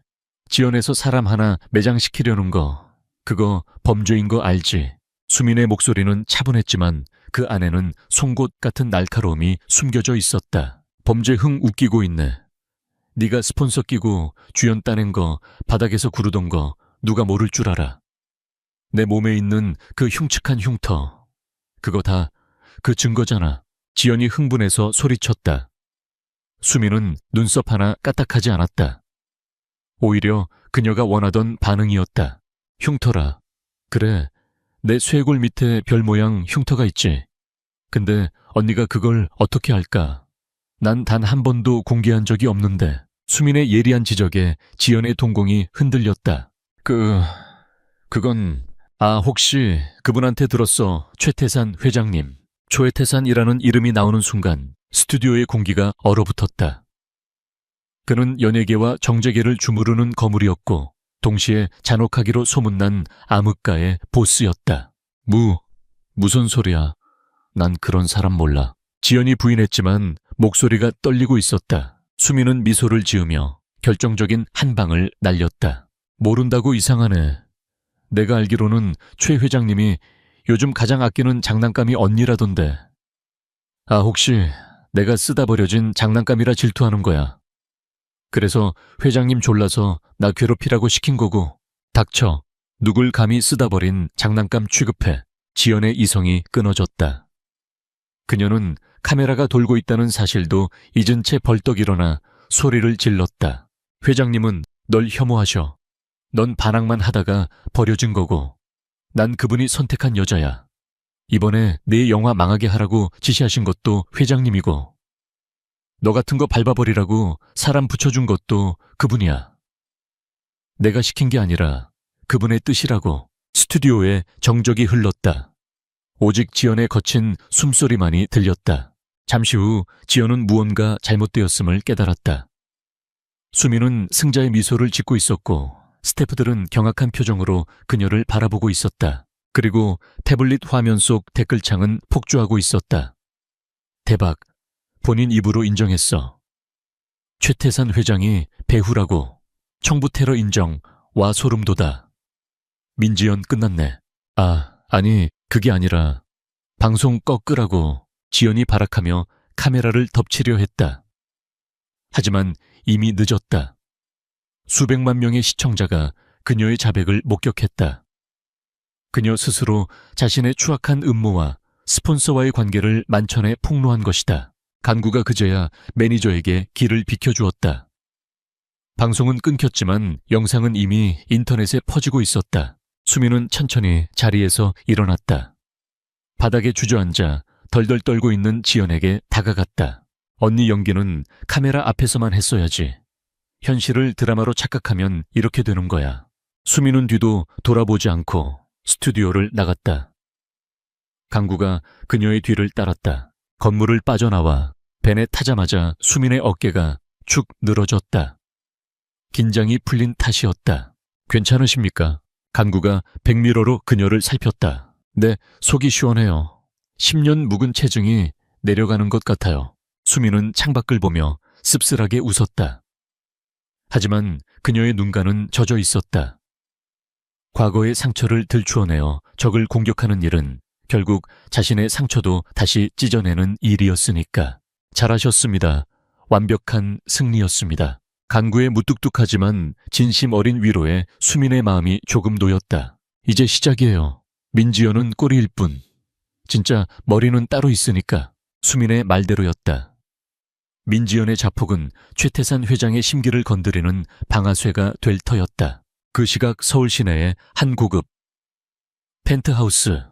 지연에서 사람 하나 매장시키려는 거. 그거 범죄인 거 알지? 수민의 목소리는 차분했지만 그 안에는 송곳 같은 날카로움이 숨겨져 있었다. 범죄 흥 웃기고 있네. 네가 스폰서 끼고 주연 따낸 거, 바닥에서 구르던 거 누가 모를 줄 알아. 내 몸에 있는 그 흉측한 흉터. 그거 다 그 증거잖아. 지연이 흥분해서 소리쳤다. 수민은 눈썹 하나 까딱하지 않았다. 오히려 그녀가 원하던 반응이었다. 흉터라. 그래, 내 쇄골 밑에 별 모양 흉터가 있지. 근데 언니가 그걸 어떻게 알까? 난 단 한 번도 공개한 적이 없는데. 수민의 예리한 지적에 지연의 동공이 흔들렸다. 그건 혹시 그분한테 들었어. 최태산 회장님. 최태산이라는 이름이 나오는 순간 스튜디오의 공기가 얼어붙었다. 그는 연예계와 정재계를 주무르는 거물이었고 동시에 잔혹하기로 소문난 암흑가의 보스였다. 무슨 소리야. 난 그런 사람 몰라. 지연이 부인했지만 목소리가 떨리고 있었다. 수민은 미소를 지으며 결정적인 한 방을 날렸다. 모른다고 이상하네. 내가 알기로는 최 회장님이 요즘 가장 아끼는 장난감이 언니라던데. 혹시 내가 쓰다 버려진 장난감이라 질투하는 거야. 그래서 회장님 졸라서 나 괴롭히라고 시킨 거고. 닥쳐. 누굴 감히 쓰다 버린 장난감 취급해. 지연의 이성이 끊어졌다. 그녀는 카메라가 돌고 있다는 사실도 잊은 채 벌떡 일어나 소리를 질렀다. 회장님은 널 혐오하셔. 넌 반항만 하다가 버려진 거고. 난 그분이 선택한 여자야. 이번에 내 영화 망하게 하라고 지시하신 것도 회장님이고. 너 같은 거 밟아버리라고 사람 붙여준 것도 그분이야. 내가 시킨 게 아니라 그분의 뜻이라고. 스튜디오에 정적이 흘렀다. 오직 지연의 거친 숨소리만이 들렸다. 잠시 후 지연은 무언가 잘못되었음을 깨달았다. 수민은 승자의 미소를 짓고 있었고 스태프들은 경악한 표정으로 그녀를 바라보고 있었다. 그리고 태블릿 화면 속 댓글창은 폭주하고 있었다. 대박. 본인 입으로 인정했어. 최태산 회장이 배후라고. 청부 테러 인정. 와 소름 돋아. 민지연 끝났네. 아니 그게 아니라 방송 꺾으라고. 지연이 발악하며 카메라를 덮치려 했다. 하지만 이미 늦었다. 수백만 명의 시청자가 그녀의 자백을 목격했다. 그녀 스스로 자신의 추악한 음모와 스폰서와의 관계를 만천에 폭로한 것이다. 간구가 그제야 매니저에게 길을 비켜주었다. 방송은 끊겼지만 영상은 이미 인터넷에 퍼지고 있었다. 수민은 천천히 자리에서 일어났다. 바닥에 주저앉아 덜덜 떨고 있는 지연에게 다가갔다. 언니 연기는 카메라 앞에서만 했어야지. 현실을 드라마로 착각하면 이렇게 되는 거야. 수민은 뒤도 돌아보지 않고 스튜디오를 나갔다. 강구가 그녀의 뒤를 따랐다. 건물을 빠져나와 벤에 타자마자 수민의 어깨가 축 늘어졌다. 긴장이 풀린 탓이었다. 괜찮으십니까? 강구가 백미러로 그녀를 살폈다. 네, 속이 시원해요. 10년 묵은 체중이 내려가는 것 같아요. 수민은 창밖을 보며 씁쓸하게 웃었다. 하지만 그녀의 눈가는 젖어 있었다. 과거의 상처를 들추어내어 적을 공격하는 일은 결국 자신의 상처도 다시 찢어내는 일이었으니까. 잘하셨습니다. 완벽한 승리였습니다. 간구의 무뚝뚝하지만 진심 어린 위로에 수민의 마음이 조금 놓였다. 이제 시작이에요. 민지연은 꼬리일 뿐. 진짜 머리는 따로 있으니까. 수민의 말대로였다. 민지연의 자폭은 최태산 회장의 심기를 건드리는 방아쇠가 될 터였다. 그 시각 서울 시내의 한 고급 펜트하우스.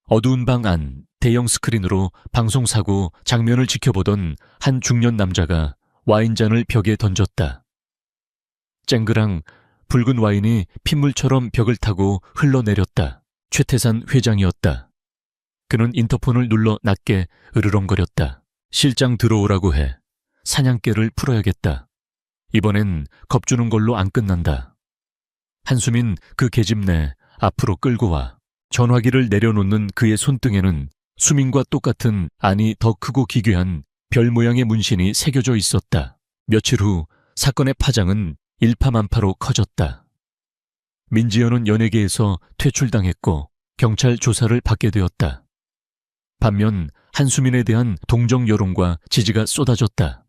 어두운 방 안 대형 스크린으로 방송사고 장면을 지켜보던 한 중년 남자가 와인잔을 벽에 던졌다. 쨍그랑 붉은 와인이 핏물처럼 벽을 타고 흘러내렸다. 최태산 회장이었다. 그는 인터폰을 눌러 낮게 으르렁거렸다. 실장 들어오라고 해. 사냥개를 풀어야겠다. 이번엔 겁주는 걸로 안 끝난다. 한수민 그 계집 내 앞으로 끌고 와. 전화기를 내려놓는 그의 손등에는 수민과 똑같은, 아니 더 크고 기괴한 별 모양의 문신이 새겨져 있었다. 며칠 후 사건의 파장은 일파만파로 커졌다. 민지연은 연예계에서 퇴출당했고 경찰 조사를 받게 되었다. 반면 한수민에 대한 동정 여론과 지지가 쏟아졌다.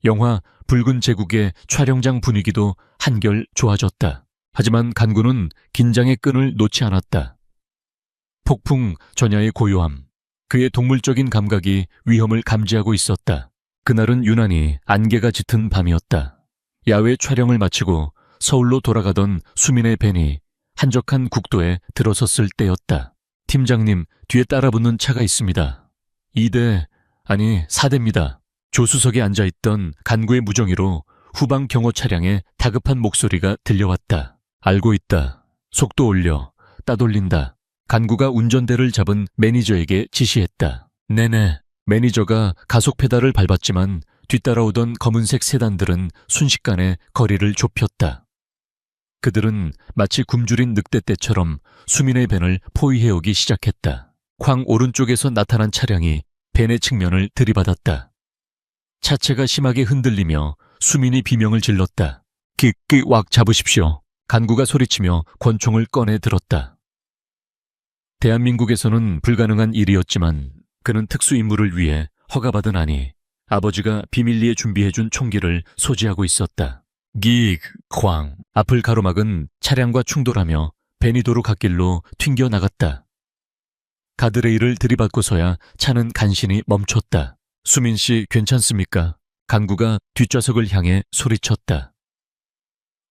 영화 붉은 제국의 촬영장 분위기도 한결 좋아졌다. 하지만 간구는 긴장의 끈을 놓지 않았다. 폭풍 전야의 고요함, 그의 동물적인 감각이 위험을 감지하고 있었다. 그날은 유난히 안개가 짙은 밤이었다. 야외 촬영을 마치고 서울로 돌아가던 수민의 밴이 한적한 국도에 들어섰을 때였다. 팀장님, 뒤에 따라붙는 차가 있습니다. 2대, 아니 4대입니다. 조수석에 앉아있던 간구의 무정의로 후방 경호 차량의 다급한 목소리가 들려왔다. 알고 있다. 속도 올려. 따돌린다. 간구가 운전대를 잡은 매니저에게 지시했다. 네네. 매니저가 가속 페달을 밟았지만 뒤따라오던 검은색 세단들은 순식간에 거리를 좁혔다. 그들은 마치 굶주린 늑대떼처럼 수민의 밴을 포위해오기 시작했다. 쾅 오른쪽에서 나타난 차량이 밴의 측면을 들이받았다. 차체가 심하게 흔들리며 수민이 비명을 질렀다. 왁 잡으십시오. 간구가 소리치며 권총을 꺼내 들었다. 대한민국에서는 불가능한 일이었지만 그는 특수임무를 위해 허가받은 아니 아버지가 비밀리에 준비해준 총기를 소지하고 있었다. 쾅. 앞을 가로막은 차량과 충돌하며 밴이 도로 갓길로 튕겨나갔다. 가드레일을 들이받고서야 차는 간신히 멈췄다. 수민 씨 괜찮습니까? 간구가 뒷좌석을 향해 소리쳤다.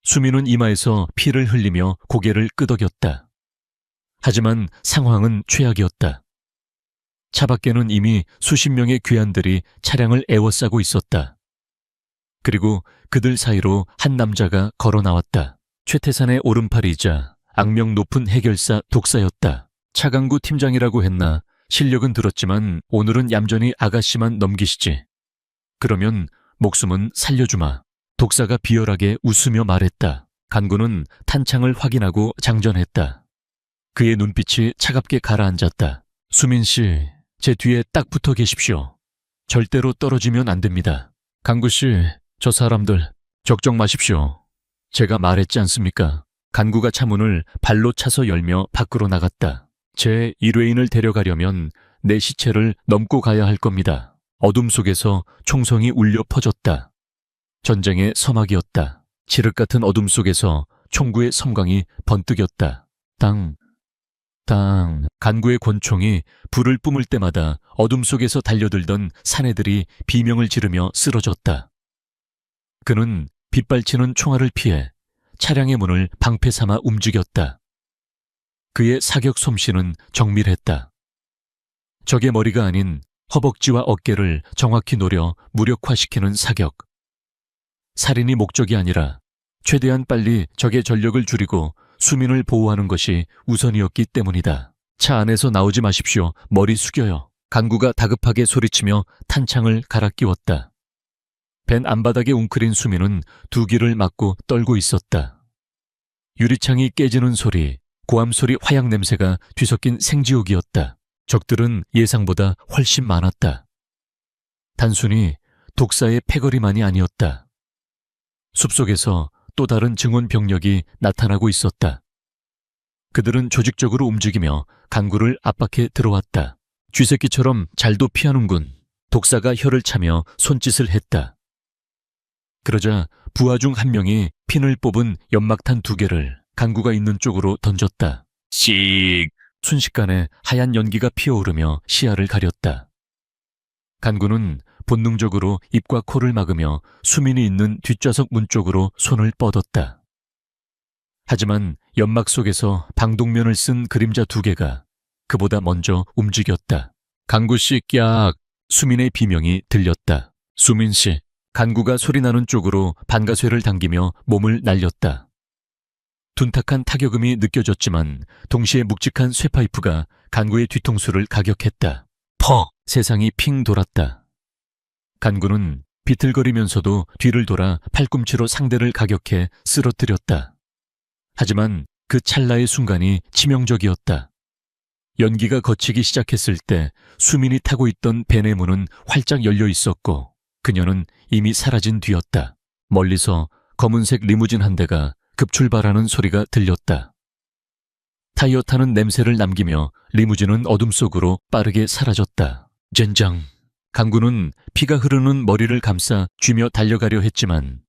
수민은 이마에서 피를 흘리며 고개를 끄덕였다. 하지만 상황은 최악이었다. 차 밖에는 이미 수십 명의 괴한들이 차량을 에워싸고 있었다. 그리고 그들 사이로 한 남자가 걸어 나왔다. 최태산의 오른팔이자 악명 높은 해결사 독사였다. 차강구 팀장이라고 했나 실력은 들었지만 오늘은 얌전히 아가씨만 넘기시지. 그러면 목숨은 살려주마. 독사가 비열하게 웃으며 말했다. 간구는 탄창을 확인하고 장전했다. 그의 눈빛이 차갑게 가라앉았다. 수민 씨, 제 뒤에 딱 붙어 계십시오. 절대로 떨어지면 안 됩니다. 간구 씨, 저 사람들 걱정 마십시오. 제가 말했지 않습니까? 간구가 차문을 발로 차서 열며 밖으로 나갔다. 제 1회인을 데려가려면 내 시체를 넘고 가야 할 겁니다. 어둠 속에서 총성이 울려 퍼졌다. 전쟁의 서막이었다. 칠흑 같은 어둠 속에서 총구의 섬광이 번뜩였다. 땅. 간구의 권총이 불을 뿜을 때마다 어둠 속에서 달려들던 사내들이 비명을 지르며 쓰러졌다. 그는 빗발치는 총알을 피해 차량의 문을 방패 삼아 움직였다. 그의 사격 솜씨는 정밀했다. 적의 머리가 아닌 허벅지와 어깨를 정확히 노려 무력화시키는 사격. 살인이 목적이 아니라 최대한 빨리 적의 전력을 줄이고 수민을 보호하는 것이 우선이었기 때문이다. 차 안에서 나오지 마십시오. 머리 숙여요. 간구가 다급하게 소리치며 탄창을 갈아 끼웠다. 밴 안바닥에 웅크린 수민은 두 귀를 막고 떨고 있었다. 유리창이 깨지는 소리, 고함 소리, 화약 냄새가 뒤섞인 생지옥이었다. 적들은 예상보다 훨씬 많았다. 단순히 독사의 패거리만이 아니었다. 숲속에서 또 다른 증원 병력이 나타나고 있었다. 그들은 조직적으로 움직이며 간구를 압박해 들어왔다. 쥐새끼처럼 잘도 피하는군. 독사가 혀를 차며 손짓을 했다. 그러자 부하 중 한 명이 핀을 뽑은 연막탄 2개를 간구가 있는 쪽으로 던졌다. 씩! 순식간에 하얀 연기가 피어오르며 시야를 가렸다. 간구는 본능적으로 입과 코를 막으며 수민이 있는 뒷좌석 문 쪽으로 손을 뻗었다. 하지만 연막 속에서 방독면을 쓴 그림자 2개가 그보다 먼저 움직였다. 간구씨 깍! 수민의 비명이 들렸다. 수민씨! 간구가 소리나는 쪽으로 반가쇠를 당기며 몸을 날렸다. 둔탁한 타격음이 느껴졌지만 동시에 묵직한 쇠파이프가 간구의 뒤통수를 가격했다. 퍽! 세상이 핑 돌았다. 간구는 비틀거리면서도 뒤를 돌아 팔꿈치로 상대를 가격해 쓰러뜨렸다. 하지만 그 찰나의 순간이 치명적이었다. 연기가 거치기 시작했을 때 수민이 타고 있던 벤의 문은 활짝 열려 있었고 그녀는 이미 사라진 뒤였다. 멀리서 검은색 리무진 한 대가 급출발하는 소리가 들렸다. 타이어 타는 냄새를 남기며 리무진은 어둠 속으로 빠르게 사라졌다. 젠장. 강구는 피가 흐르는 머리를 감싸 쥐며 달려가려 했지만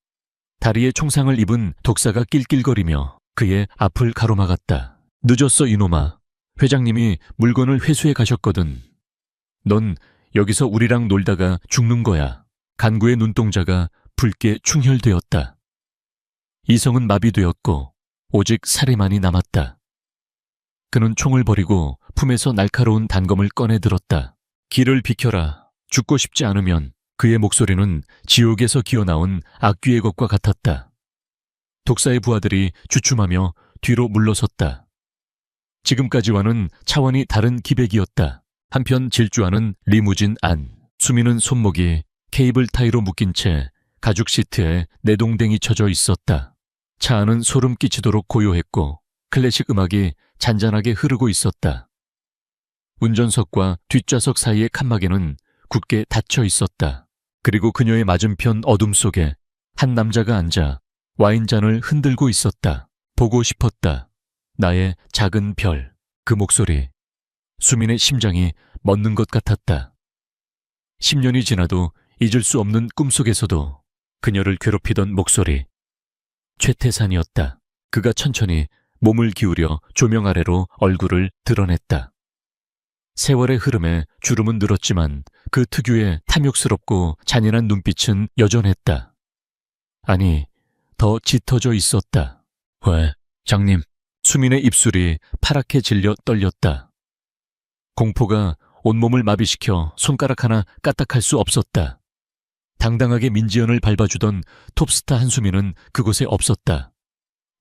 다리에 총상을 입은 독사가 낄낄거리며 그의 앞을 가로막았다. 늦었어 이놈아. 회장님이 물건을 회수해 가셨거든. 넌 여기서 우리랑 놀다가 죽는 거야. 간구의 눈동자가 붉게 충혈되었다. 이성은 마비되었고 오직 살에만이 남았다. 그는 총을 버리고 품에서 날카로운 단검을 꺼내 들었다. 길을 비켜라. 죽고 싶지 않으면. 그의 목소리는 지옥에서 기어나온 악귀의 것과 같았다. 독사의 부하들이 주춤하며 뒤로 물러섰다. 지금까지와는 차원이 다른 기백이었다. 한편 질주하는 리무진 안. 수미는 손목이 케이블 타이로 묶인 채 가죽 시트에 내동댕이 쳐져 있었다. 차 안은 소름 끼치도록 고요했고 클래식 음악이 잔잔하게 흐르고 있었다. 운전석과 뒷좌석 사이의 칸막이는 굳게 닫혀 있었다. 그리고 그녀의 맞은편 어둠 속에 한 남자가 앉아 와인잔을 흔들고 있었다. 보고 싶었다. 나의 작은 별. 그 목소리. 수민의 심장이 멎는 것 같았다. 10년이 지나도 잊을 수 없는 꿈속에서도 그녀를 괴롭히던 목소리. 최태산이었다. 그가 천천히 몸을 기울여 조명 아래로 얼굴을 드러냈다. 세월의 흐름에 주름은 늘었지만 그 특유의 탐욕스럽고 잔인한 눈빛은 여전했다. 아니, 더 짙어져 있었다. 왜, 장님? 수민의 입술이 파랗게 질려 떨렸다. 공포가 온몸을 마비시켜 손가락 하나 까딱할 수 없었다. 당당하게 민지연을 밟아주던 톱스타 한수민은 그곳에 없었다.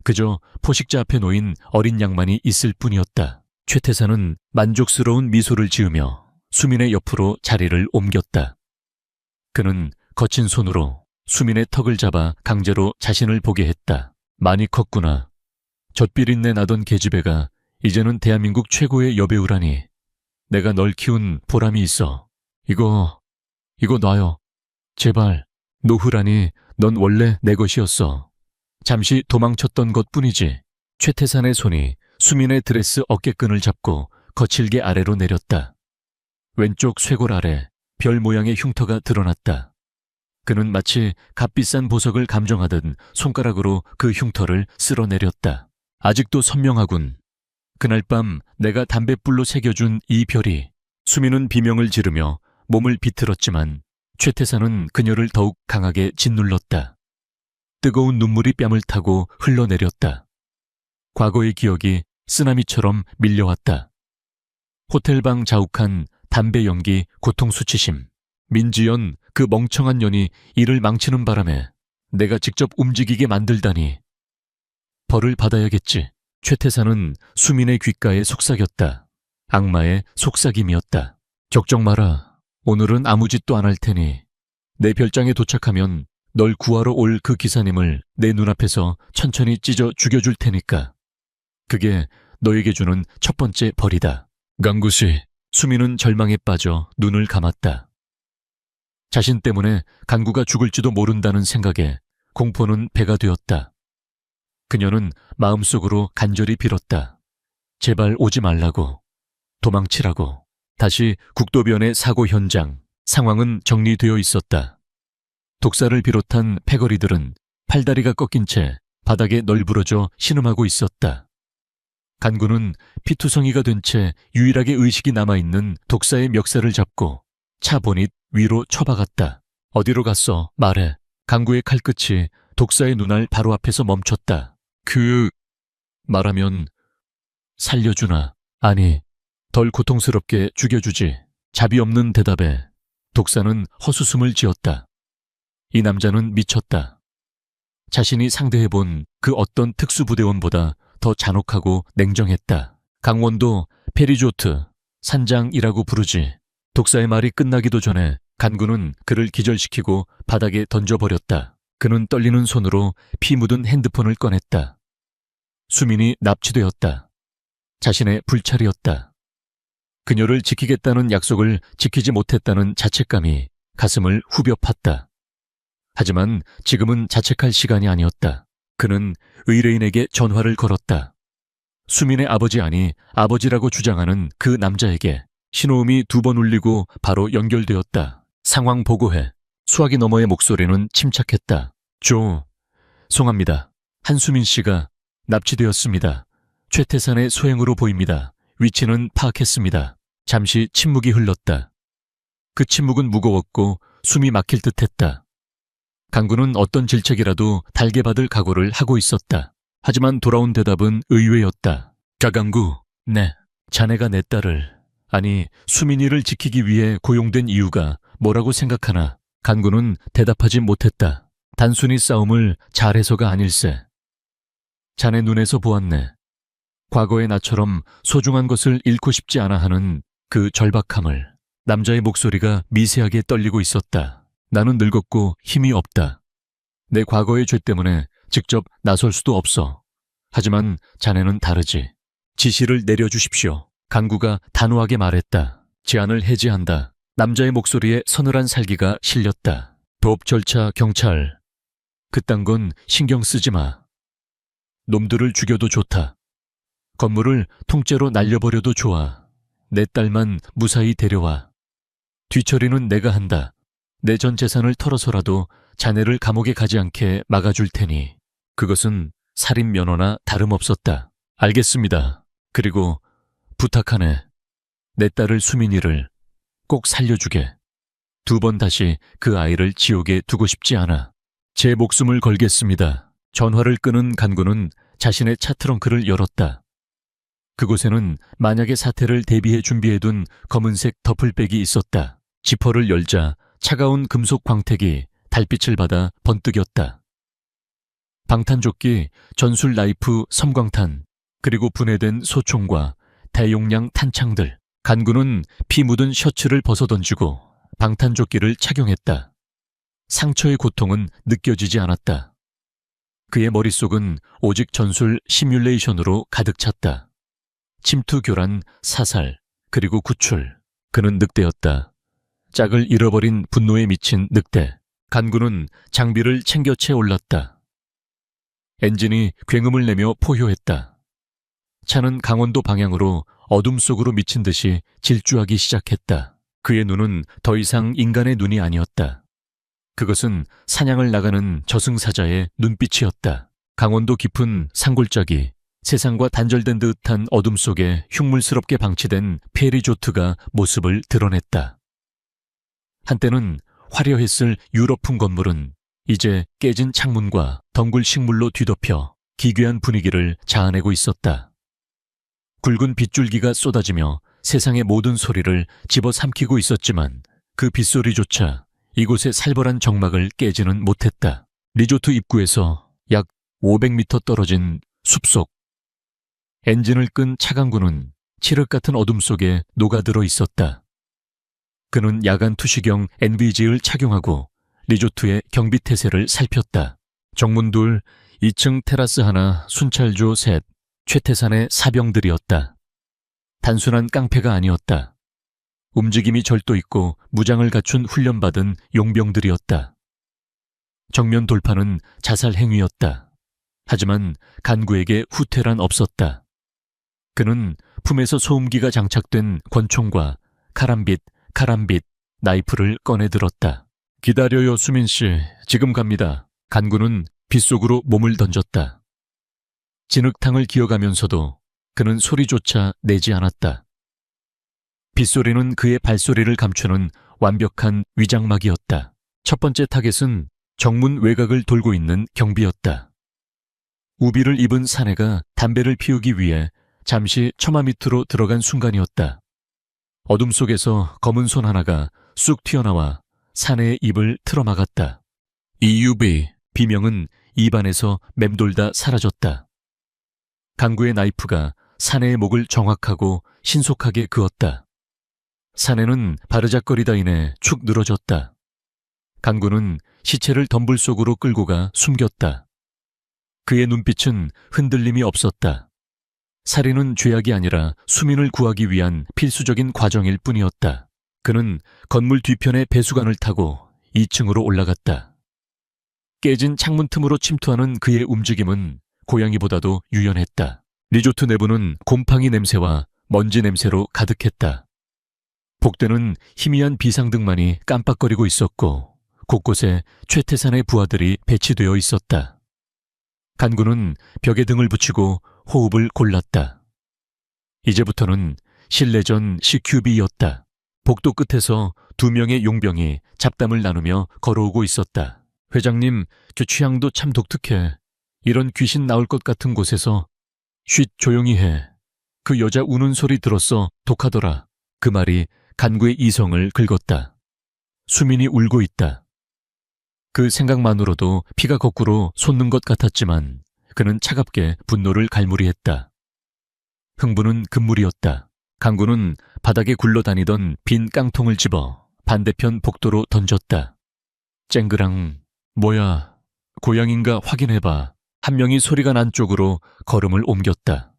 그저 포식자 앞에 놓인 어린 양만이 있을 뿐이었다. 최태사는 만족스러운 미소를 지으며 수민의 옆으로 자리를 옮겼다. 그는 거친 손으로 수민의 턱을 잡아 강제로 자신을 보게 했다. 많이 컸구나. 젖비린내 나던 계집애가 이제는 대한민국 최고의 여배우라니. 내가 널 키운 보람이 있어. 이거 놔요. 제발. 노후라니 넌 원래 내 것이었어. 잠시 도망쳤던 것뿐이지. 최태산의 손이 수민의 드레스 어깨끈을 잡고 거칠게 아래로 내렸다. 왼쪽 쇄골 아래 별 모양의 흉터가 드러났다. 그는 마치 값비싼 보석을 감정하듯 손가락으로 그 흉터를 쓸어내렸다. 아직도 선명하군. 그날 밤 내가 담뱃불로 새겨준 이 별이. 수민은 비명을 지르며 몸을 비틀었지만 최태산은 그녀를 더욱 강하게 짓눌렀다. 뜨거운 눈물이 뺨을 타고 흘러내렸다. 과거의 기억이 쓰나미처럼 밀려왔다. 호텔방 자욱한 담배 연기 고통 수치심. 민지연 그 멍청한 년이 일을 망치는 바람에 내가 직접 움직이게 만들다니. 벌을 받아야겠지. 최태산은 수민의 귓가에 속삭였다. 악마의 속삭임이었다. 걱정 마라. 오늘은 아무 짓도 안 할 테니 내 별장에 도착하면 널 구하러 올 그 기사님을 내 눈앞에서 천천히 찢어 죽여줄 테니까. 그게 너에게 주는 첫 번째 벌이다. 강구씨. 수민은 절망에 빠져 눈을 감았다. 자신 때문에 간구가 죽을지도 모른다는 생각에 공포는 배가 되었다. 그녀는 마음속으로 간절히 빌었다. 제발 오지 말라고. 도망치라고. 다시 국도변의 사고 현장. 상황은 정리되어 있었다. 독사를 비롯한 패거리들은 팔다리가 꺾인 채 바닥에 널브러져 신음하고 있었다. 간구는 피투성이가 된 채 유일하게 의식이 남아있는 독사의 멱살을 잡고 차 보닛 위로 쳐박았다. 어디로 갔어? 말해. 간구의 칼끝이 독사의 눈알 바로 앞에서 멈췄다. 말하면 살려주나? 아니, 덜 고통스럽게 죽여주지. 자비 없는 대답에 독사는 헛웃음을 지었다. 이 남자는 미쳤다. 자신이 상대해본 그 어떤 특수부대원보다 더 잔혹하고 냉정했다. 강원도 페리조트, 산장이라고 부르지. 독사의 말이 끝나기도 전에 간구는 그를 기절시키고 바닥에 던져버렸다. 그는 떨리는 손으로 피 묻은 핸드폰을 꺼냈다. 수민이 납치되었다. 자신의 불찰이었다. 그녀를 지키겠다는 약속을 지키지 못했다는 자책감이 가슴을 후벼 팠다. 하지만 지금은 자책할 시간이 아니었다. 그는 의뢰인에게 전화를 걸었다. 수민의 아버지 아니 아버지라고 주장하는 그 남자에게 신호음이 2번 울리고 바로 연결되었다. 상황 보고해. 수화기 너머의 목소리는 침착했다. 송합니다. 한수민 씨가 납치되었습니다. 최태산의 소행으로 보입니다. 위치는 파악했습니다. 잠시 침묵이 흘렀다. 그 침묵은 무거웠고 숨이 막힐 듯했다. 강구는 어떤 질책이라도 달게 받을 각오를 하고 있었다. 하지만 돌아온 대답은 의외였다. 가강구, 네. 자네가 내 딸을, 아니 수민이를 지키기 위해 고용된 이유가 뭐라고 생각하나? 간구는 대답하지 못했다. 단순히 싸움을 잘해서가 아닐세. 자네 눈에서 보았네. 과거의 나처럼 소중한 것을 잃고 싶지 않아 하는 그 절박함을. 남자의 목소리가 미세하게 떨리고 있었다. 나는 늙었고 힘이 없다. 내 과거의 죄 때문에 직접 나설 수도 없어. 하지만 자네는 다르지. 지시를 내려주십시오. 강구가 단호하게 말했다. 제안을 해지한다. 남자의 목소리에 서늘한 살기가 실렸다. 도업 절차 경찰. 그딴 건 신경 쓰지 마. 놈들을 죽여도 좋다. 건물을 통째로 날려버려도 좋아. 내 딸만 무사히 데려와. 뒤처리는 내가 한다. 내 전 재산을 털어서라도 자네를 감옥에 가지 않게 막아줄 테니. 그것은 살인 면허나 다름없었다. 알겠습니다. 그리고 부탁하네. 내 딸을 수민이를 꼭 살려주게. 2번 다시 그 아이를 지옥에 두고 싶지 않아. 제 목숨을 걸겠습니다. 전화를 끊은 간구는 자신의 차 트렁크를 열었다. 그곳에는 만약의 사태를 대비해 준비해둔 검은색 더플백이 있었다. 지퍼를 열자 차가운 금속 광택이 달빛을 받아 번뜩였다. 방탄조끼, 전술 나이프, 섬광탄, 그리고 분해된 소총과 대용량 탄창들. 간구는 피 묻은 셔츠를 벗어던지고 방탄조끼를 착용했다. 상처의 고통은 느껴지지 않았다. 그의 머릿속은 오직 전술 시뮬레이션으로 가득 찼다. 침투 교란, 사살, 그리고 구출. 그는 늑대였다. 짝을 잃어버린 분노에 미친 늑대. 간구는 장비를 챙겨 채 올랐다. 엔진이 굉음을 내며 포효했다. 차는 강원도 방향으로 어둠 속으로 미친 듯이 질주하기 시작했다. 그의 눈은 더 이상 인간의 눈이 아니었다. 그것은 사냥을 나가는 저승사자의 눈빛이었다. 강원도 깊은 산골짜기, 세상과 단절된 듯한 어둠 속에 흉물스럽게 방치된 페리조트가 모습을 드러냈다. 한때는 화려했을 유럽풍 건물은 이제 깨진 창문과 덩굴 식물로 뒤덮여 기괴한 분위기를 자아내고 있었다. 굵은 빗줄기가 쏟아지며 세상의 모든 소리를 집어삼키고 있었지만 그 빗소리조차 이곳의 살벌한 정막을 깨지는 못했다. 리조트 입구에서 약 500m 떨어진 숲속. 엔진을 끈 차강구는 칠흑 같은 어둠 속에 녹아들어 있었다. 그는 야간 투시경 NVG를 착용하고 리조트의 경비 태세를 살폈다. 정문 둘, 2층 테라스 하나, 순찰조 셋, 최태산의 사병들이었다. 단순한 깡패가 아니었다. 움직임이 절도 있고 무장을 갖춘 훈련받은 용병들이었다. 정면 돌파는 자살 행위였다. 하지만 간구에게 후퇴란 없었다. 그는 품에서 소음기가 장착된 권총과 카람빗, 나이프를 꺼내 들었다. 기다려요, 수민 씨. 지금 갑니다. 간구는 빗속으로 몸을 던졌다. 진흙탕을 기어가면서도 그는 소리조차 내지 않았다. 빗소리는 그의 발소리를 감추는 완벽한 위장막이었다. 첫 번째 타겟은 정문 외곽을 돌고 있는 경비였다. 우비를 입은 사내가 담배를 피우기 위해 잠시 처마 밑으로 들어간 순간이었다. 어둠 속에서 검은 손 하나가 쑥 튀어나와 사내의 입을 틀어막았다. EUB, 비명은 입안에서 맴돌다 사라졌다. 강구의 나이프가 사내의 목을 정확하고 신속하게 그었다. 사내는 바르작거리다 인해 축 늘어졌다. 강구는 시체를 덤불 속으로 끌고 가 숨겼다. 그의 눈빛은 흔들림이 없었다. 살인은 죄악이 아니라 수민을 구하기 위한 필수적인 과정일 뿐이었다. 그는 건물 뒤편의 배수관을 타고 2층으로 올라갔다. 깨진 창문 틈으로 침투하는 그의 움직임은 고양이보다도 유연했다. 리조트 내부는 곰팡이 냄새와 먼지 냄새로 가득했다. 복대는 희미한 비상등만이 깜빡거리고 있었고 곳곳에 최태산의 부하들이 배치되어 있었다. 간구는 벽에 등을 붙이고 호흡을 골랐다. 이제부터는 실내전 CQB였다. 복도 끝에서 2명의 용병이 잡담을 나누며 걸어오고 있었다. 회장님, 저 취향도 참 독특해. 이런 귀신 나올 것 같은 곳에서 쉿 조용히 해. 그 여자 우는 소리 들었어. 독하더라. 그 말이 간구의 이성을 긁었다. 수민이 울고 있다. 그 생각만으로도 피가 거꾸로 솟는 것 같았지만 그는 차갑게 분노를 갈무리했다. 흥분은 금물이었다. 간구는 바닥에 굴러다니던 빈 깡통을 집어 반대편 복도로 던졌다. 쨍그랑, 뭐야, 고양인가 확인해봐. 한 명이 소리가 난 쪽으로 걸음을 옮겼다.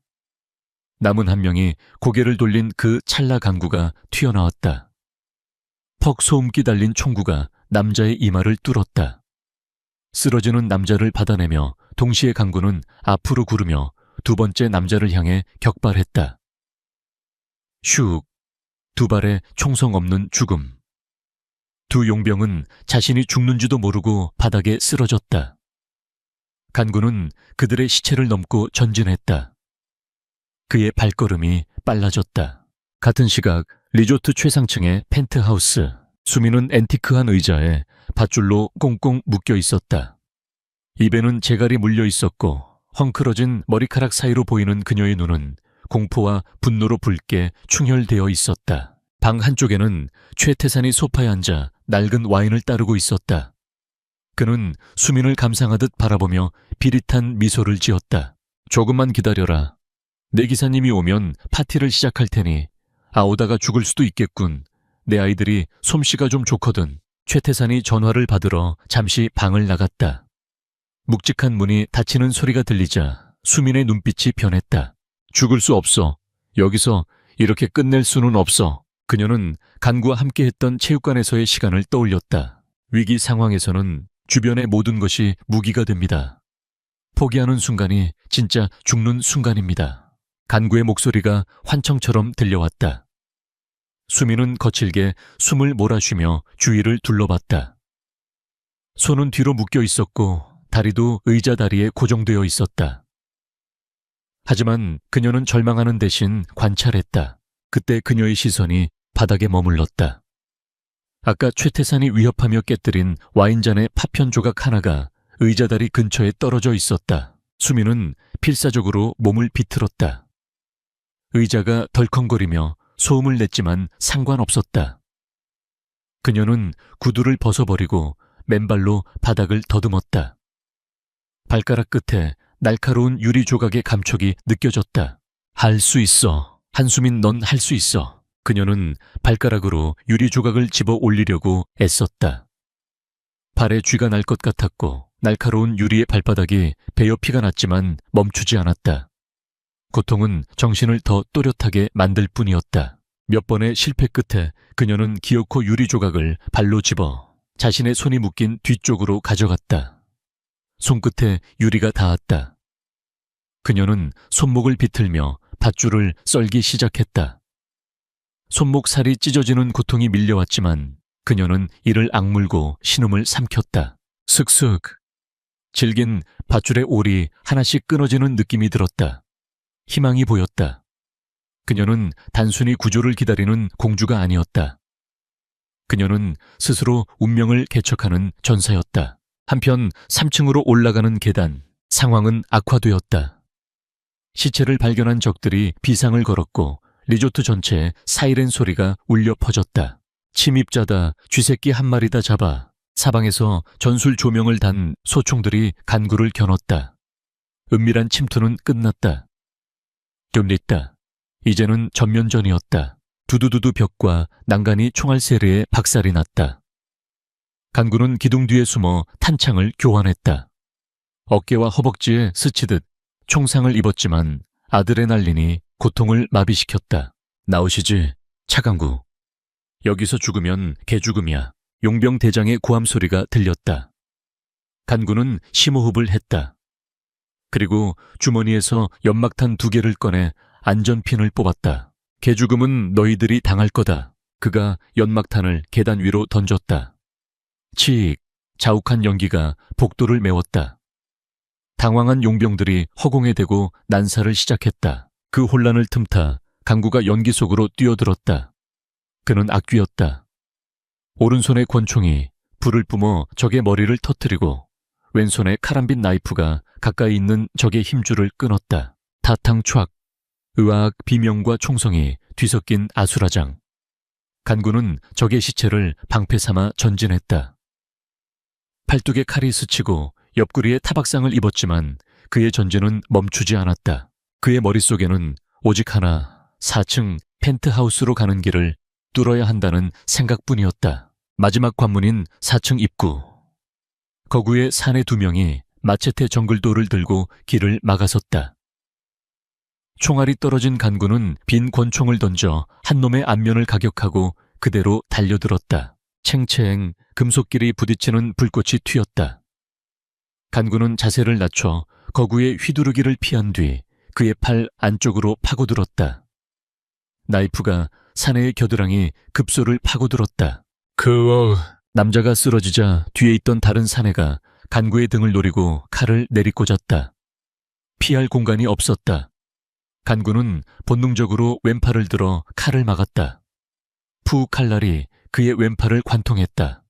남은 한 명이 고개를 돌린 그 찰나 간구가 튀어나왔다. 퍽 소음기 달린 총구가 남자의 이마를 뚫었다. 쓰러지는 남자를 받아내며 동시에 간구는 앞으로 구르며 두 번째 남자를 향해 격발했다. 슉, 두 발의 총성 없는 죽음. 두 용병은 자신이 죽는지도 모르고 바닥에 쓰러졌다. 간구는 그들의 시체를 넘고 전진했다. 그의 발걸음이 빨라졌다. 같은 시각 리조트 최상층의 펜트하우스. 수민은 앤티크한 의자에 밧줄로 꽁꽁 묶여 있었다. 입에는 재갈이 물려 있었고 헝클어진 머리카락 사이로 보이는 그녀의 눈은 공포와 분노로 붉게 충혈되어 있었다. 방 한쪽에는 최태산이 소파에 앉아 낡은 와인을 따르고 있었다. 그는 수민을 감상하듯 바라보며 비릿한 미소를 지었다. 조금만 기다려라. 내 기사님이 오면 파티를 시작할 테니 오다가 죽을 수도 있겠군. 내 아이들이 솜씨가 좀 좋거든. 최태산이 전화를 받으러 잠시 방을 나갔다. 묵직한 문이 닫히는 소리가 들리자 수민의 눈빛이 변했다. 죽을 수 없어. 여기서 이렇게 끝낼 수는 없어. 그녀는 간구와 함께했던 체육관에서의 시간을 떠올렸다. 위기 상황에서는 주변의 모든 것이 무기가 됩니다. 포기하는 순간이 진짜 죽는 순간입니다. 간구의 목소리가 환청처럼 들려왔다. 수민은 거칠게 숨을 몰아쉬며 주위를 둘러봤다. 손은 뒤로 묶여 있었고 다리도 의자 다리에 고정되어 있었다. 하지만 그녀는 절망하는 대신 관찰했다. 그때 그녀의 시선이 바닥에 머물렀다. 아까 최태산이 위협하며 깨뜨린 와인잔의 파편 조각 하나가 의자 다리 근처에 떨어져 있었다. 수민은 필사적으로 몸을 비틀었다. 의자가 덜컹거리며 소음을 냈지만 상관없었다. 그녀는 구두를 벗어버리고 맨발로 바닥을 더듬었다. 발가락 끝에 날카로운 유리 조각의 감촉이 느껴졌다. 할 수 있어. 한수민, 넌 할 수 있어. 그녀는 발가락으로 유리 조각을 집어 올리려고 애썼다. 발에 쥐가 날 것 같았고 날카로운 유리의 발바닥이 베어 피가 났지만 멈추지 않았다. 고통은 정신을 더 또렷하게 만들 뿐이었다. 몇 번의 실패 끝에 그녀는 기어코 유리 조각을 발로 집어 자신의 손이 묶인 뒤쪽으로 가져갔다. 손끝에 유리가 닿았다. 그녀는 손목을 비틀며 밧줄을 썰기 시작했다. 손목 살이 찢어지는 고통이 밀려왔지만 그녀는 이를 악물고 신음을 삼켰다. 슥슥. 질긴 밧줄의 올이 하나씩 끊어지는 느낌이 들었다. 희망이 보였다. 그녀는 단순히 구조를 기다리는 공주가 아니었다. 그녀는 스스로 운명을 개척하는 전사였다. 한편 3층으로 올라가는 계단, 상황은 악화되었다. 시체를 발견한 적들이 비상을 걸었고 리조트 전체에 사이렌 소리가 울려 퍼졌다. 침입자다, 쥐새끼 한 마리다 잡아. 사방에서 전술 조명을 단 소총들이 간구를 겨눴다. 은밀한 침투는 끝났다. 좀 있다. 이제는 전면전이었다. 두두두두 벽과 난간이 총알 세례에 박살이 났다. 간구는 기둥 뒤에 숨어 탄창을 교환했다. 어깨와 허벅지에 스치듯 총상을 입었지만 아드레날린이 고통을 마비시켰다. 나오시지, 차강구. 여기서 죽으면 개죽음이야. 용병대장의 고함 소리가 들렸다. 간구는 심호흡을 했다. 그리고 주머니에서 연막탄 2개를 꺼내 안전핀을 뽑았다. 개죽음은 너희들이 당할 거다. 그가 연막탄을 계단 위로 던졌다. 치익, 자욱한 연기가 복도를 메웠다. 당황한 용병들이 허공에 대고 난사를 시작했다. 그 혼란을 틈타 강구가 연기 속으로 뛰어들었다. 그는 악귀였다. 오른손의 권총이 불을 뿜어 적의 머리를 터뜨리고 왼손에 카람빈 나이프가 가까이 있는 적의 힘줄을 끊었다. 타탕-촥, 의학 비명과 총성이 뒤섞인 아수라장. 간구는 적의 시체를 방패 삼아 전진했다. 팔뚝에 칼이 스치고 옆구리에 타박상을 입었지만 그의 전진은 멈추지 않았다. 그의 머릿속에는 오직 하나, 4층 펜트하우스로 가는 길을 뚫어야 한다는 생각뿐이었다. 마지막 관문인 4층 입구. 거구의 사내 2명이 마체테 정글도를 들고 길을 막아섰다. 총알이 떨어진 간구는 빈 권총을 던져 한 놈의 안면을 가격하고 그대로 달려들었다. 챙챙 금속길이 부딪히는 불꽃이 튀었다. 간구는 자세를 낮춰 거구의 휘두르기를 피한 뒤 그의 팔 안쪽으로 파고들었다. 나이프가 사내의 겨드랑이 급소를 파고들었다. 남자가 쓰러지자 뒤에 있던 다른 사내가 간구의 등을 노리고 칼을 내리꽂았다. 피할 공간이 없었다. 간구는 본능적으로 왼팔을 들어 칼을 막았다. 푸 칼날이 그의 왼팔을 관통했다.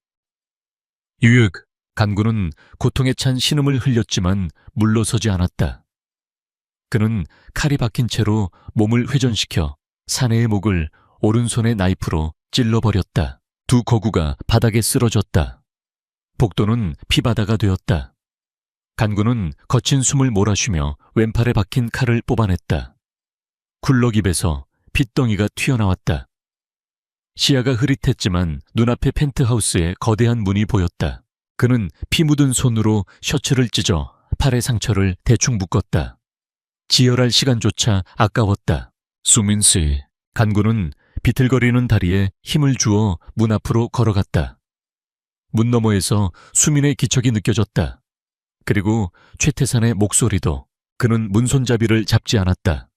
유익! 간구는 고통에 찬 신음을 흘렸지만 물러서지 않았다. 그는 칼이 박힌 채로 몸을 회전시켜 사내의 목을 오른손의 나이프로 찔러버렸다. 2 거구가 바닥에 쓰러졌다. 복도는 피바다가 되었다. 간구는 거친 숨을 몰아쉬며 왼팔에 박힌 칼을 뽑아냈다. 굴럭 입에서 핏덩이가 튀어나왔다. 시야가 흐릿했지만 눈앞의 펜트하우스에 거대한 문이 보였다. 그는 피 묻은 손으로 셔츠를 찢어 팔의 상처를 대충 묶었다. 지혈할 시간조차 아까웠다. 수민씨, 간구는 비틀거리는 다리에 힘을 주어 문 앞으로 걸어갔다. 문 너머에서 수민의 기척이 느껴졌다. 그리고 최태산의 목소리도. 그는 문손잡이를 잡지 않았다.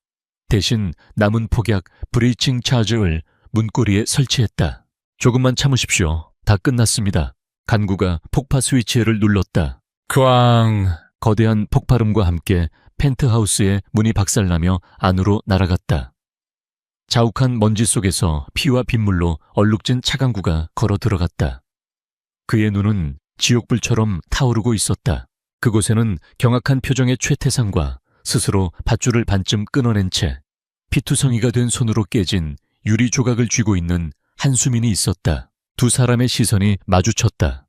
대신 남은 폭약 브리칭 차저를 문고리에 설치했다. 조금만 참으십시오. 다 끝났습니다. 간구가 폭파 스위치를 눌렀다. 쾅! 거대한 폭발음과 함께 펜트하우스의 문이 박살나며 안으로 날아갔다. 자욱한 먼지 속에서 피와 빗물로 얼룩진 차강구가 걸어 들어갔다. 그의 눈은 지옥불처럼 타오르고 있었다. 그곳에는 경악한 표정의 최태상과 스스로 밧줄을 반쯤 끊어낸 채 피투성이가 된 손으로 깨진 유리 조각을 쥐고 있는 한수민이 있었다. 2 사람의 시선이 마주쳤다.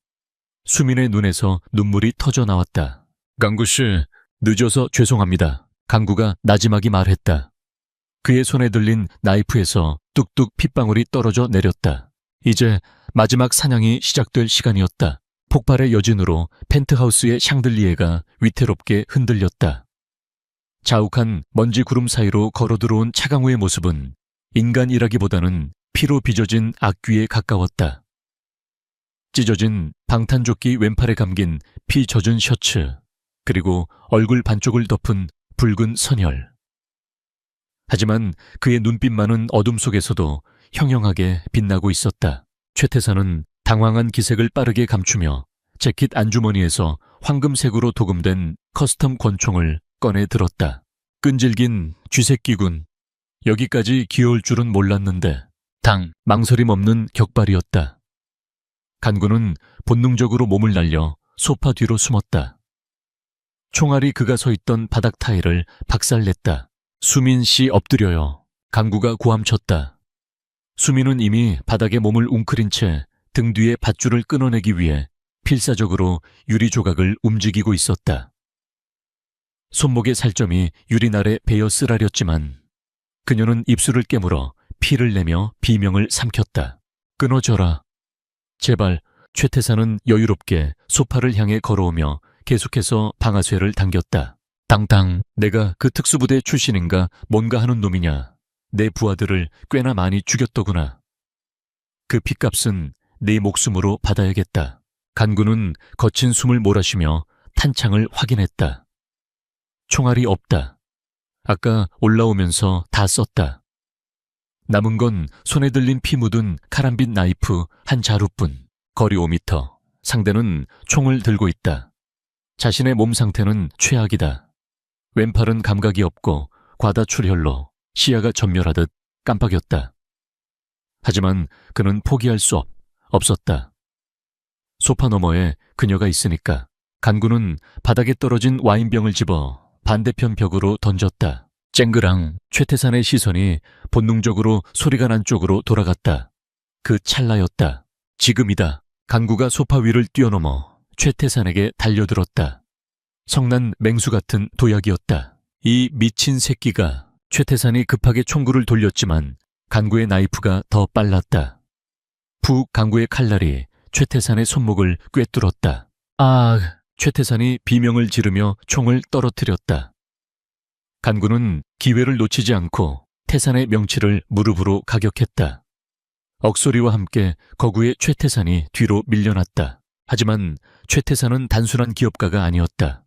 수민의 눈에서 눈물이 터져 나왔다. 강구씨, 늦어서 죄송합니다. 강구가 나지막이 말했다. 그의 손에 들린 나이프에서 뚝뚝 핏방울이 떨어져 내렸다. 이제 마지막 사냥이 시작될 시간이었다. 폭발의 여진으로 펜트하우스의 샹들리에가 위태롭게 흔들렸다. 자욱한 먼지 구름 사이로 걸어 들어온 차강우의 모습은 인간이라기보다는 피로 빚어진 악귀에 가까웠다. 찢어진 방탄조끼 왼팔에 감긴 피 젖은 셔츠, 그리고 얼굴 반쪽을 덮은 붉은 선혈. 하지만 그의 눈빛만은 어둠 속에서도 형형하게 빛나고 있었다. 최태선은 당황한 기색을 빠르게 감추며 재킷 안주머니에서 황금색으로 도금된 커스텀 권총을 꺼내 들었다. 끈질긴 쥐새끼군. 여기까지 귀여울 줄은 몰랐는데. 망설임 없는 격발이었다. 간구는 본능적으로 몸을 날려 소파 뒤로 숨었다. 총알이 그가 서 있던 바닥 타일을 박살냈다. 수민 씨 엎드려요. 간구가 고함쳤다. 수민은 이미 바닥에 몸을 웅크린 채 등 뒤에 밧줄을 끊어내기 위해 필사적으로 유리 조각을 움직이고 있었다. 손목의 살점이 유리날에 베어 쓰라렸지만 그녀는 입술을 깨물어 피를 내며 비명을 삼켰다. 끊어져라. 제발. 최태사는 여유롭게 소파를 향해 걸어오며 계속해서 방아쇠를 당겼다. 당당, 내가 그 특수부대 출신인가 뭔가 하는 놈이냐. 내 부하들을 꽤나 많이 죽였더구나. 그 핏값은 네 목숨으로 받아야겠다. 간구는 거친 숨을 몰아쉬며 탄창을 확인했다. 총알이 없다. 아까 올라오면서 다 썼다. 남은 건 손에 들린 피 묻은 카람빈 나이프 한 자루뿐. 거리 5m. 상대는 총을 들고 있다. 자신의 몸 상태는 최악이다. 왼팔은 감각이 없고 과다출혈로 시야가 전멸하듯 깜빡였다. 하지만 그는 포기할 수 없었다. 소파 너머에 그녀가 있으니까. 간구는 바닥에 떨어진 와인병을 집어 반대편 벽으로 던졌다. 쨍그랑 최태산의 시선이 본능적으로 소리가 난 쪽으로 돌아갔다. 그 찰나였다. 지금이다. 간구가 소파 위를 뛰어넘어 최태산에게 달려들었다. 성난 맹수 같은 도약이었다. 이 미친 새끼가. 최태산이 급하게 총구를 돌렸지만 간구의 나이프가 더 빨랐다. 푹 간구의 칼날이 최태산의 손목을 꿰뚫었다. 아! 최태산이 비명을 지르며 총을 떨어뜨렸다. 간구는 기회를 놓치지 않고 태산의 명치를 무릎으로 가격했다. 억소리와 함께 거구의 최태산이 뒤로 밀려났다. 하지만 최태산은 단순한 기업가가 아니었다.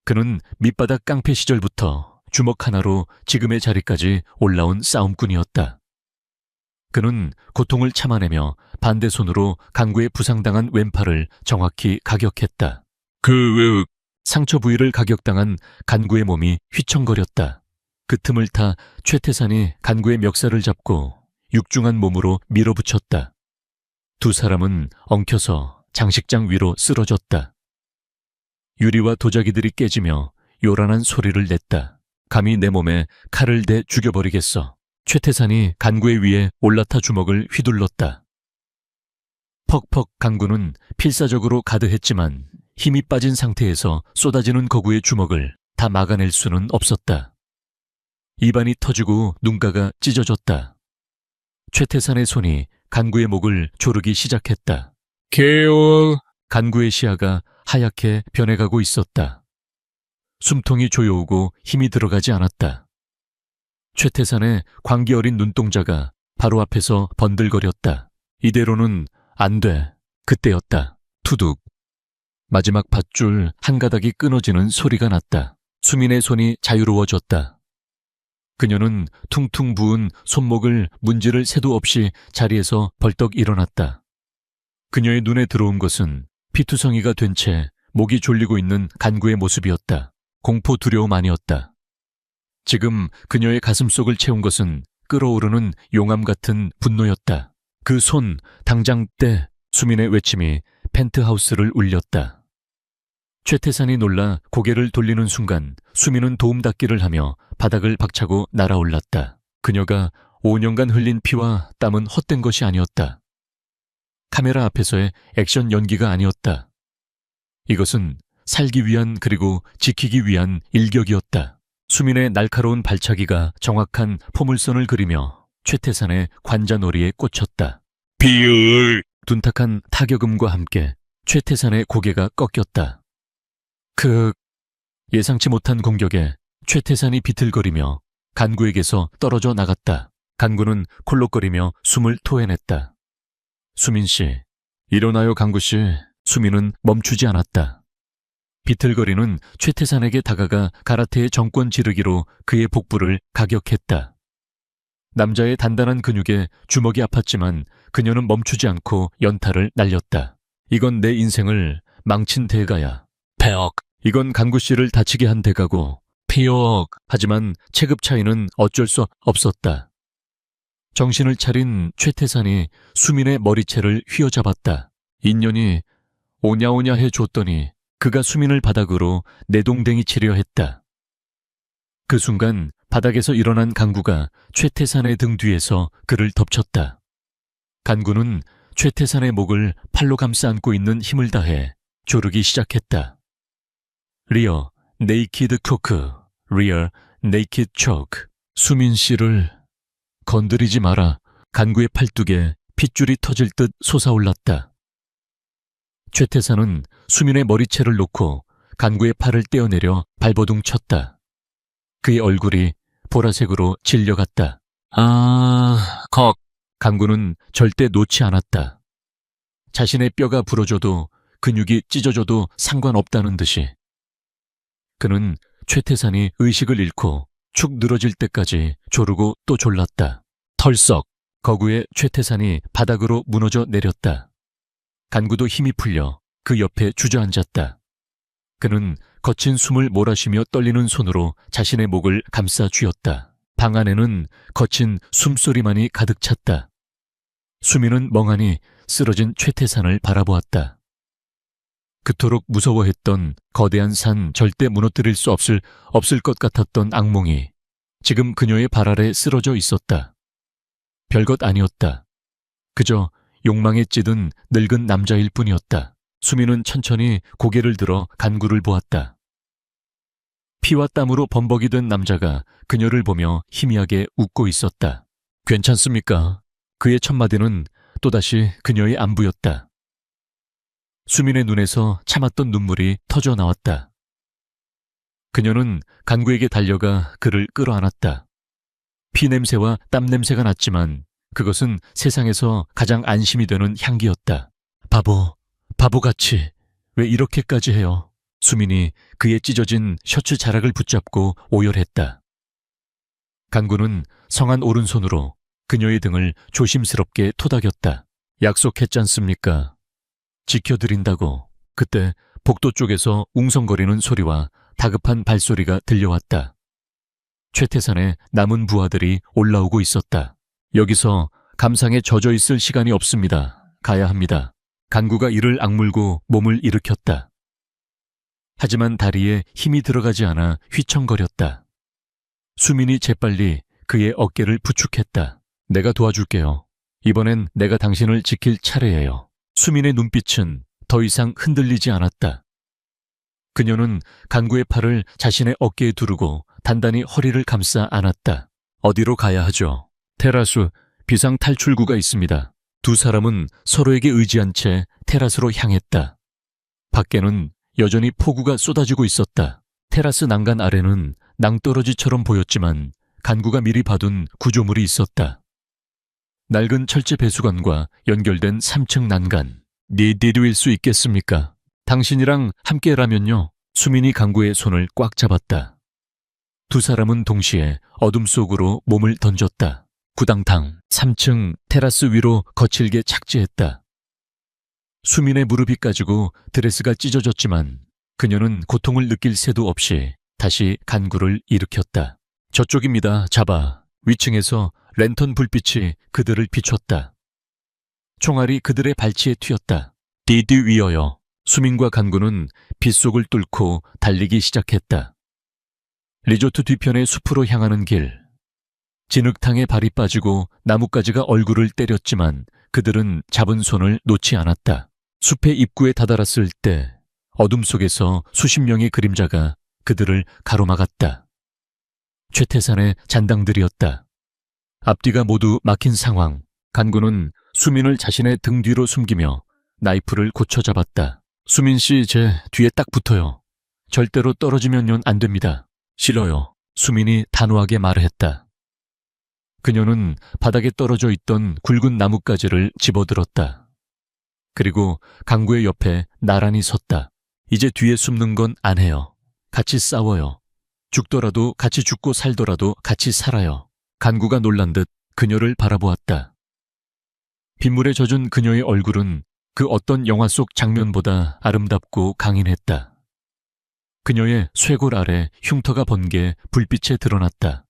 그는 밑바닥 깡패 시절부터 주먹 하나로 지금의 자리까지 올라온 싸움꾼이었다. 그는 고통을 참아내며 반대 손으로 간구의 부상당한 왼팔을 정확히 가격했다. 상처 부위를 가격당한 간구의 몸이 휘청거렸다. 그 틈을 타 최태산이 간구의 멱살을 잡고 육중한 몸으로 밀어붙였다. 두 사람은 엉켜서 장식장 위로 쓰러졌다. 유리와 도자기들이 깨지며 요란한 소리를 냈다. 감히 내 몸에 칼을 대 죽여버리겠어. 최태산이 간구의 위에 올라타 주먹을 휘둘렀다. 퍽퍽. 간구는 필사적으로 가드했지만 힘이 빠진 상태에서 쏟아지는 거구의 주먹을 다 막아낼 수는 없었다. 입안이 터지고 눈가가 찢어졌다. 최태산의 손이 간구의 목을 조르기 시작했다. 개월. 간구의 시야가 하얗게 변해가고 있었다. 숨통이 조여오고 힘이 들어가지 않았다. 최태산의 광기 어린 눈동자가 바로 앞에서 번들거렸다. 이대로는 안 돼. 그때였다. 투둑. 마지막 밧줄 한 가닥이 끊어지는 소리가 났다. 수민의 손이 자유로워졌다. 그녀는 퉁퉁 부은 손목을 문지를 새도 없이 자리에서 벌떡 일어났다. 그녀의 눈에 들어온 것은 피투성이가 된 채 목이 졸리고 있는 간구의 모습이었다. 공포 두려움 아니었다. 지금 그녀의 가슴속을 채운 것은 끓어오르는 용암 같은 분노였다. 그 손, 당장 떼! 수민의 외침이 펜트하우스를 울렸다. 최태산이 놀라 고개를 돌리는 순간 수민은 도움닫기를 하며 바닥을 박차고 날아올랐다. 그녀가 5년간 흘린 피와 땀은 헛된 것이 아니었다. 카메라 앞에서의 액션 연기가 아니었다. 이것은 살기 위한 그리고 지키기 위한 일격이었다. 수민의 날카로운 발차기가 정확한 포물선을 그리며 최태산의 관자놀이에 꽂혔다. 비을! 둔탁한 타격음과 함께 최태산의 고개가 꺾였다. 예상치 못한 공격에 최태산이 비틀거리며 간구에게서 떨어져 나갔다. 간구는 콜록거리며 숨을 토해냈다. 수민씨, 일어나요 간구씨. 수민은 멈추지 않았다. 비틀거리는 최태산에게 다가가 가라테의 정권 지르기로 그의 복부를 가격했다. 남자의 단단한 근육에 주먹이 아팠지만 그녀는 멈추지 않고 연타를 날렸다. 이건 내 인생을 망친 대가야. 폐억. 이건 간구씨를 다치게 한 대가고. 피억. 하지만 체급 차이는 어쩔 수 없었다. 정신을 차린 최태산이 수민의 머리채를 휘어잡았다. 인연이 오냐오냐 해줬더니 그가 수민을 바닥으로 내동댕이 치려 했다. 그 순간 바닥에서 일어난 간구가 최태산의 등 뒤에서 그를 덮쳤다. 간구는 최태산의 목을 팔로 감싸 안고 있는 힘을 다해 조르기 시작했다. 리어 네이키드 초크, 리어 네이키드 초크. 수민 씨를 건드리지 마라. 간구의 팔뚝에 핏줄이 터질 듯 솟아올랐다. 최태산은 수민의 머리채를 놓고 간구의 팔을 떼어내려 발버둥 쳤다. 그의 얼굴이 보라색으로 질려갔다. 간구는 절대 놓지 않았다. 자신의 뼈가 부러져도 근육이 찢어져도 상관없다는 듯이. 그는 최태산이 의식을 잃고 축 늘어질 때까지 조르고 또 졸랐다. 털썩 거구에 최태산이 바닥으로 무너져 내렸다. 간구도 힘이 풀려 그 옆에 주저앉았다. 그는 거친 숨을 몰아쉬며 떨리는 손으로 자신의 목을 감싸 쥐었다. 방 안에는 거친 숨소리만이 가득 찼다. 수민은 멍하니 쓰러진 최태산을 바라보았다. 그토록 무서워했던 거대한 산, 절대 무너뜨릴 수 없을 것 같았던 악몽이 지금 그녀의 발 아래 쓰러져 있었다. 별것 아니었다. 그저 욕망에 찌든 늙은 남자일 뿐이었다. 수민은 천천히 고개를 들어 간구를 보았다. 피와 땀으로 범벅이 된 남자가 그녀를 보며 희미하게 웃고 있었다. 괜찮습니까? 그의 첫마디는 또다시 그녀의 안부였다. 수민의 눈에서 참았던 눈물이 터져 나왔다. 그녀는 간구에게 달려가 그를 끌어안았다. 피냄새와 땀냄새가 났지만 그것은 세상에서 가장 안심이 되는 향기였다. 바보같이 왜 이렇게까지 해요? 수민이 그의 찢어진 셔츠 자락을 붙잡고 오열했다. 간구는 성한 오른손으로 그녀의 등을 조심스럽게 토닥였다. 약속했잖습니까? 지켜드린다고. 그때 복도 쪽에서 웅성거리는 소리와 다급한 발소리가 들려왔다. 최태산의 남은 부하들이 올라오고 있었다. 여기서 감상에 젖어 있을 시간이 없습니다. 가야 합니다. 간구가 이를 악물고 몸을 일으켰다. 하지만 다리에 힘이 들어가지 않아 휘청거렸다. 수민이 재빨리 그의 어깨를 부축했다. 내가 도와줄게요. 이번엔 내가 당신을 지킬 차례예요. 수민의 눈빛은 더 이상 흔들리지 않았다. 그녀는 간구의 팔을 자신의 어깨에 두르고 단단히 허리를 감싸 안았다. 어디로 가야 하죠? 테라스 비상 탈출구가 있습니다. 두 사람은 서로에게 의지한 채 테라스로 향했다. 밖에는 여전히 폭우가 쏟아지고 있었다. 테라스 난간 아래는 낭떠러지처럼 보였지만 간구가 미리 봐둔 구조물이 있었다. 낡은 철제 배수관과 연결된 3층 난간. 니디두일 수 있겠습니까? 당신이랑 함께라면요. 수민이 간구의 손을 꽉 잡았다. 두 사람은 동시에 어둠 속으로 몸을 던졌다. 구당탕 3층 테라스 위로 거칠게 착지했다. 수민의 무릎이 까지고 드레스가 찢어졌지만 그녀는 고통을 느낄 새도 없이 다시 간구를 일으켰다. 저쪽입니다. 잡아. 위층에서 랜턴 불빛이 그들을 비췄다. 총알이 그들의 발치에 튀었다. 디디 위어여. 수민과 간구는 빗속을 뚫고 달리기 시작했다. 리조트 뒤편의 숲으로 향하는 길. 진흙탕에 발이 빠지고 나뭇가지가 얼굴을 때렸지만 그들은 잡은 손을 놓지 않았다. 숲의 입구에 다다랐을 때 어둠 속에서 수십 명의 그림자가 그들을 가로막았다. 최태산의 잔당들이었다. 앞뒤가 모두 막힌 상황. 간구는 수민을 자신의 등 뒤로 숨기며 나이프를 고쳐 잡았다. 수민 씨, 제 뒤에 딱 붙어요. 절대로 떨어지면요 안 됩니다. 싫어요. 수민이 단호하게 말했다. 그녀는 바닥에 떨어져 있던 굵은 나뭇가지를 집어들었다. 그리고 간구의 옆에 나란히 섰다. 이제 뒤에 숨는 건 안 해요. 같이 싸워요. 죽더라도 같이 죽고 살더라도 같이 살아요. 간구가 놀란 듯 그녀를 바라보았다. 빗물에 젖은 그녀의 얼굴은 그 어떤 영화 속 장면보다 아름답고 강인했다. 그녀의 쇄골 아래 흉터가 번개 불빛에 드러났다.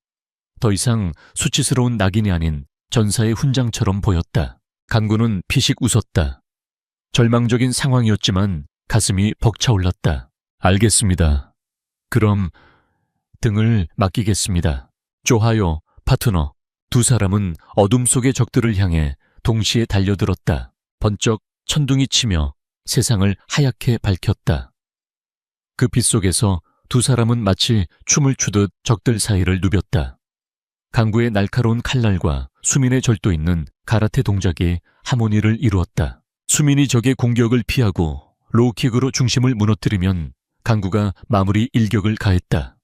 더 이상 수치스러운 낙인이 아닌 전사의 훈장처럼 보였다. 간구는 피식 웃었다. 절망적인 상황이었지만 가슴이 벅차올랐다. 알겠습니다. 그럼 등을 맡기겠습니다. 좋아요, 파트너. 두 사람은 어둠 속의 적들을 향해 동시에 달려들었다. 번쩍 천둥이 치며 세상을 하얗게 밝혔다. 그 빛 속에서 두 사람은 마치 춤을 추듯 적들 사이를 누볐다. 간구의 날카로운 칼날과 수민의 절도 있는 가라테 동작이 하모니를 이루었다. 수민이 적의 공격을 피하고 로우킥으로 중심을 무너뜨리면 강구가 마무리 일격을 가했다.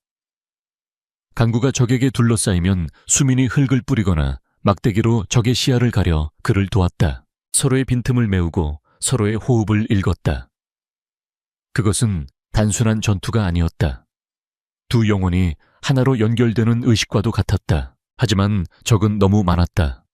강구가 적에게 둘러싸이면 수민이 흙을 뿌리거나 막대기로 적의 시야를 가려 그를 도왔다. 서로의 빈틈을 메우고 서로의 호흡을 읽었다. 그것은 단순한 전투가 아니었다. 두 영혼이 하나로 연결되는 의식과도 같았다. 하지만 적은 너무 많았다.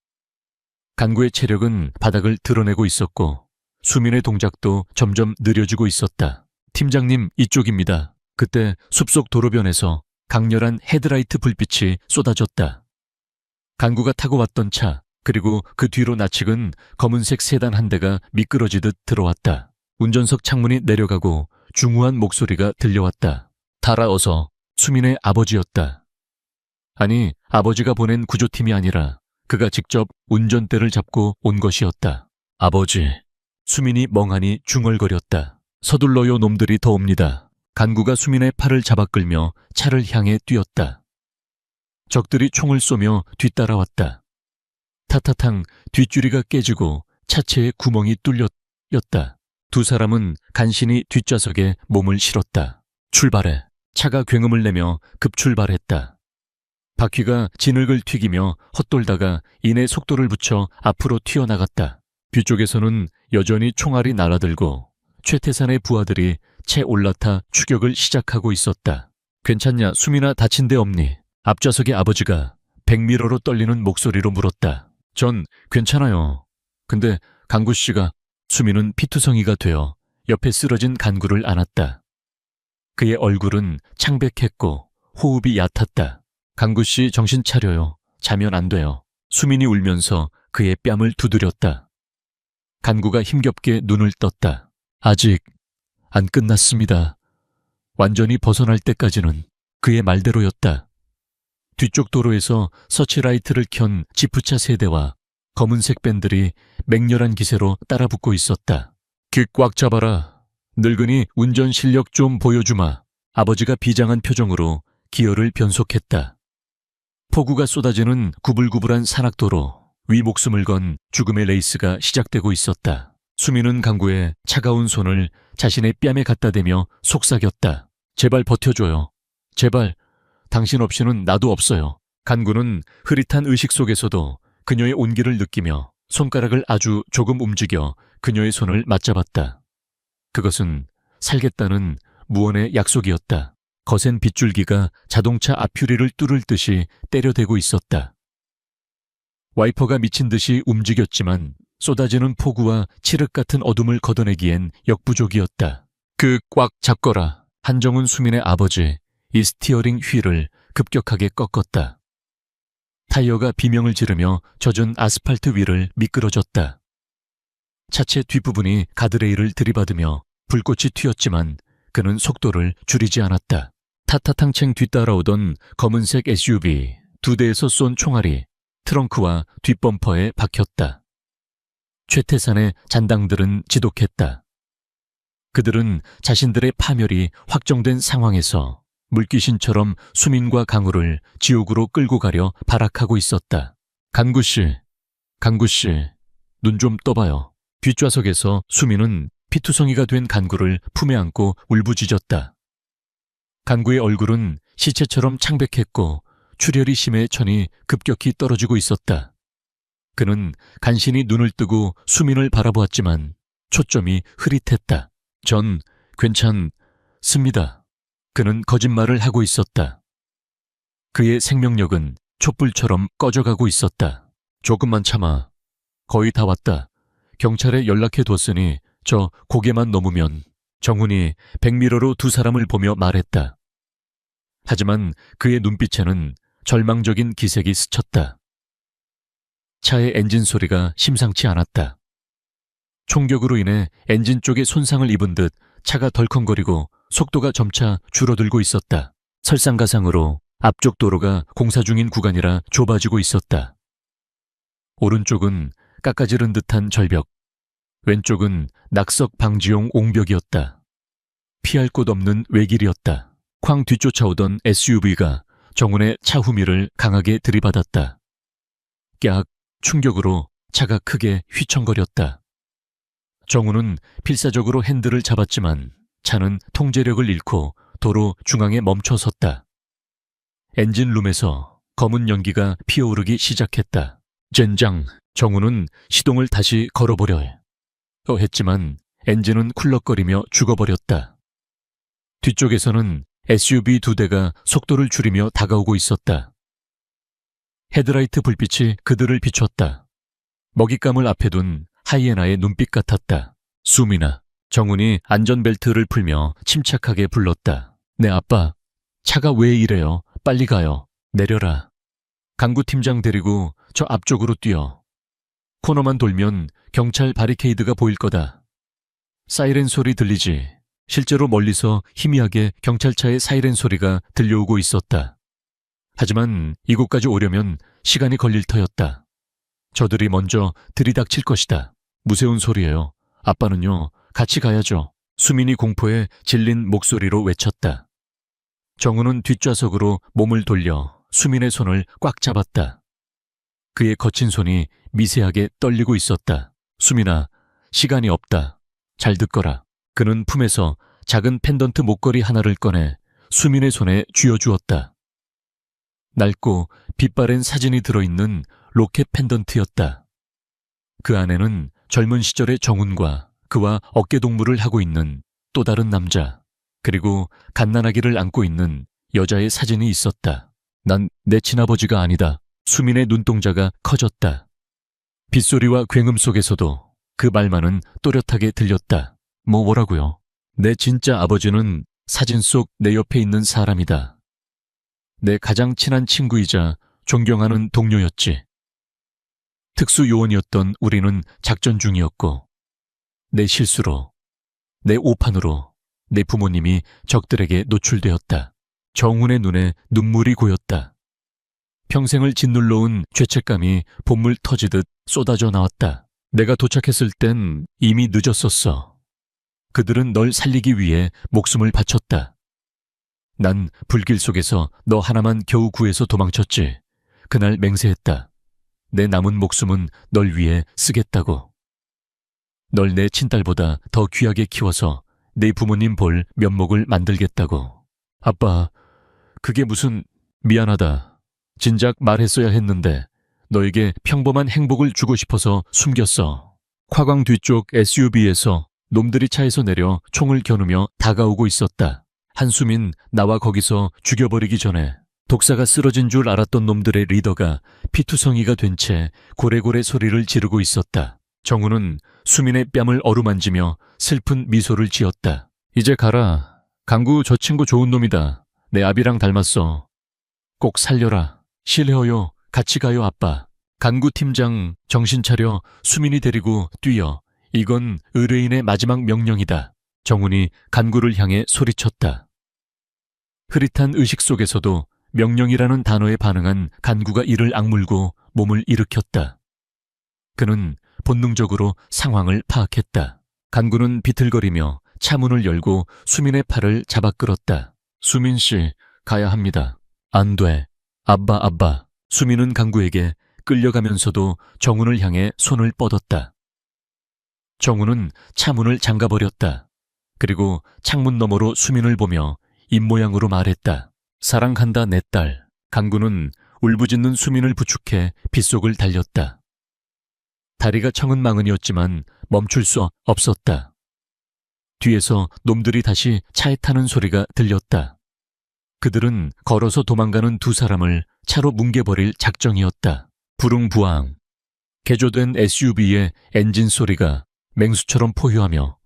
강구의 체력은 바닥을 드러내고 있었고 수민의 동작도 점점 느려지고 있었다. 팀장님, 이쪽입니다. 그때 숲속 도로변에서 강렬한 헤드라이트 불빛이 쏟아졌다. 강구가 타고 왔던 차, 그리고 그 뒤로 나측은 검은색 세단 한 대가 미끄러지듯 들어왔다. 운전석 창문이 내려가고 중후한 목소리가 들려왔다. 달아 어서. 수민의 아버지였다. 아니, 아버지가 보낸 구조팀이 아니라 그가 직접 운전대를 잡고 온 것이었다. 아버지. 수민이 멍하니 중얼거렸다. 서둘러요, 놈들이 더 옵니다. 간구가 수민의 팔을 잡아 끌며 차를 향해 뛰었다. 적들이 총을 쏘며 뒤따라왔다. 타타탕 뒷줄이가 깨지고 차체에 구멍이 뚫렸다. 두 사람은 간신히 뒷좌석에 몸을 실었다. 출발해. 차가 굉음을 내며 급출발했다. 바퀴가 진흙을 튀기며 헛돌다가 이내 속도를 붙여 앞으로 튀어나갔다. 뒤쪽에서는 여전히 총알이 날아들고 최태산의 부하들이 채 올라타 추격을 시작하고 있었다. 괜찮냐, 수민아, 다친 데 없니? 앞좌석의 아버지가 100미러로 떨리는 목소리로 물었다. 전 괜찮아요. 근데 강구 씨가. 수민은 피투성이가 되어 옆에 쓰러진 간구를 안았다. 그의 얼굴은 창백했고 호흡이 얕았다. 강구 씨, 정신 차려요. 자면 안 돼요. 수민이 울면서 그의 뺨을 두드렸다. 간구가 힘겹게 눈을 떴다. 아직 안 끝났습니다. 완전히 벗어날 때까지는. 그의 말대로였다. 뒤쪽 도로에서 서치라이트를 켠 지프차 세대와 검은색 밴들이 맹렬한 기세로 따라붙고 있었다. 귀 꽉 잡아라. 늙은이 운전 실력 좀 보여주마. 아버지가 비장한 표정으로 기어를 변속했다. 폭우가 쏟아지는 구불구불한 산악도로 위 목숨을 건 죽음의 레이스가 시작되고 있었다. 수민은 강구의 차가운 손을 자신의 뺨에 갖다 대며 속삭였다. 제발 버텨줘요. 제발. 당신 없이는 나도 없어요. 간구는 흐릿한 의식 속에서도 그녀의 온기를 느끼며 손가락을 아주 조금 움직여 그녀의 손을 맞잡았다. 그것은 살겠다는 무언의 약속이었다. 거센 빗줄기가 자동차 앞유리를 뚫을 듯이 때려대고 있었다. 와이퍼가 미친 듯이 움직였지만 쏟아지는 폭우와 칠흑 같은 어둠을 걷어내기엔 역부족이었다. 그 꽉 잡거라. 한정훈 수민의 아버지, 이 스티어링 휠을 급격하게 꺾었다. 타이어가 비명을 지르며 젖은 아스팔트 위를 미끄러졌다. 차체 뒷부분이 가드레일을 들이받으며 불꽃이 튀었지만 그는 속도를 줄이지 않았다. 타타탕챙 뒤따라오던 검은색 SUV 두 대에서 쏜 총알이 트렁크와 뒷범퍼에 박혔다. 최태산의 잔당들은 지독했다. 그들은 자신들의 파멸이 확정된 상황에서 물귀신처럼 수민과 강우를 지옥으로 끌고 가려 발악하고 있었다. 간구씨, 간구씨, 눈 좀 떠봐요. 뒷좌석에서 수민은 피투성이가 된 간구를 품에 안고 울부짖었다. 간구의 얼굴은 시체처럼 창백했고 출혈이 심해 천이 급격히 떨어지고 있었다. 그는 간신히 눈을 뜨고 수민을 바라보았지만 초점이 흐릿했다. 전 괜찮습니다. 그는 거짓말을 하고 있었다. 그의 생명력은 촛불처럼 꺼져가고 있었다. 조금만 참아. 거의 다 왔다. 경찰에 연락해뒀으니 저 고개만 넘으면. 정훈이 100미러로 두 사람을 보며 말했다. 하지만 그의 눈빛에는 절망적인 기색이 스쳤다. 차의 엔진 소리가 심상치 않았다. 총격으로 인해 엔진 쪽에 손상을 입은 듯 차가 덜컹거리고 속도가 점차 줄어들고 있었다. 설상가상으로 앞쪽 도로가 공사 중인 구간이라 좁아지고 있었다. 오른쪽은 깎아지른 듯한 절벽, 왼쪽은 낙석 방지용 옹벽이었다. 피할 곳 없는 외길이었다. 쾅 뒤쫓아오던 SUV가 정훈의 차 후미를 강하게 들이받았다. 깍 충격으로 차가 크게 휘청거렸다. 정훈은 필사적으로 핸들을 잡았지만 차는 통제력을 잃고 도로 중앙에 멈춰 섰다. 엔진룸에서 검은 연기가 피어오르기 시작했다. 젠장, 정우는 시동을 다시 걸어보려 했지만 엔진은 쿨럭거리며 죽어버렸다. 뒤쪽에서는 SUV 2대가 속도를 줄이며 다가오고 있었다. 헤드라이트 불빛이 그들을 비췄다. 먹잇감을 앞에 둔 하이에나의 눈빛 같았다. 수민아, 정훈이 안전벨트를 풀며 침착하게 불렀다. 네 아빠, 차가 왜 이래요? 빨리 가요. 내려라. 강구팀장 데리고 저 앞쪽으로 뛰어. 코너만 돌면 경찰 바리케이드가 보일 거다. 사이렌 소리 들리지? 실제로 멀리서 희미하게 경찰차의 사이렌 소리가 들려오고 있었다. 하지만 이곳까지 오려면 시간이 걸릴 터였다. 저들이 먼저 들이닥칠 것이다. 무서운 소리예요. 아빠는요, 같이 가야죠. 수민이 공포에 질린 목소리로 외쳤다. 정우는 뒷좌석으로 몸을 돌려 수민의 손을 꽉 잡았다. 그의 거친 손이 미세하게 떨리고 있었다. 수민아, 시간이 없다. 잘 듣거라. 그는 품에서 작은 펜던트 목걸이 하나를 꺼내 수민의 손에 쥐어주었다. 낡고 빛바랜 사진이 들어있는 로켓 펜던트였다. 그 안에는 젊은 시절의 정훈과 그와 어깨동무를 하고 있는 또 다른 남자, 그리고 갓난아기를 안고 있는 여자의 사진이 있었다. 난 내 친아버지가 아니다. 수민의 눈동자가 커졌다. 빗소리와 굉음 속에서도 그 말만은 또렷하게 들렸다. 뭐라고요? 내 진짜 아버지는 사진 속 내 옆에 있는 사람이다. 내 가장 친한 친구이자 존경하는 동료였지. 특수요원이었던 우리는 작전 중이었고 내 실수로, 내 오판으로 내 부모님이 적들에게 노출되었다. 정훈의 눈에 눈물이 고였다. 평생을 짓눌러온 죄책감이 봇물 터지듯 쏟아져 나왔다. 내가 도착했을 땐 이미 늦었었어. 그들은 널 살리기 위해 목숨을 바쳤다. 난 불길 속에서 너 하나만 겨우 구해서 도망쳤지. 그날 맹세했다. 내 남은 목숨은 널 위해 쓰겠다고. 널 내 친딸보다 더 귀하게 키워서 네 부모님 볼 면목을 만들겠다고. 아빠, 그게 무슨... 미안하다. 진작 말했어야 했는데 너에게 평범한 행복을 주고 싶어서 숨겼어. 화광 뒤쪽 SUV에서 놈들이 차에서 내려 총을 겨누며 다가오고 있었다. 한수민, 나와 거기서 죽여버리기 전에 독사가 쓰러진 줄 알았던 놈들의 리더가 피투성이가 된 채 고래고래 소리를 지르고 있었다. 정우는 수민의 뺨을 어루만지며 슬픈 미소를 지었다. 이제 가라. 강구 저 친구 좋은 놈이다. 내 아비랑 닮았어. 꼭 살려라. 실례어요. 같이 가요 아빠. 강구 팀장 정신 차려. 수민이 데리고 뛰어. 이건 의뢰인의 마지막 명령이다. 정훈이 간구를 향해 소리쳤다. 흐릿한 의식 속에서도 명령이라는 단어에 반응한 간구가 이를 악물고 몸을 일으켰다. 그는 본능적으로 상황을 파악했다. 간구는 비틀거리며 차문을 열고 수민의 팔을 잡아 끌었다. 수민 씨, 가야 합니다. 안 돼. 아빠. 수민은 간구에게 끌려가면서도 정훈을 향해 손을 뻗었다. 정훈은 차문을 잠가버렸다. 그리고 창문 너머로 수민을 보며 입모양으로 말했다. 사랑한다 내 딸. 강구는 울부짖는 수민을 부축해 빗속을 달렸다. 다리가 청은망은이었지만 멈출 수 없었다. 뒤에서 놈들이 다시 차에 타는 소리가 들렸다. 그들은 걸어서 도망가는 두 사람을 차로 뭉개버릴 작정이었다. 부릉부앙. 개조된 SUV의 엔진 소리가 맹수처럼 포효하며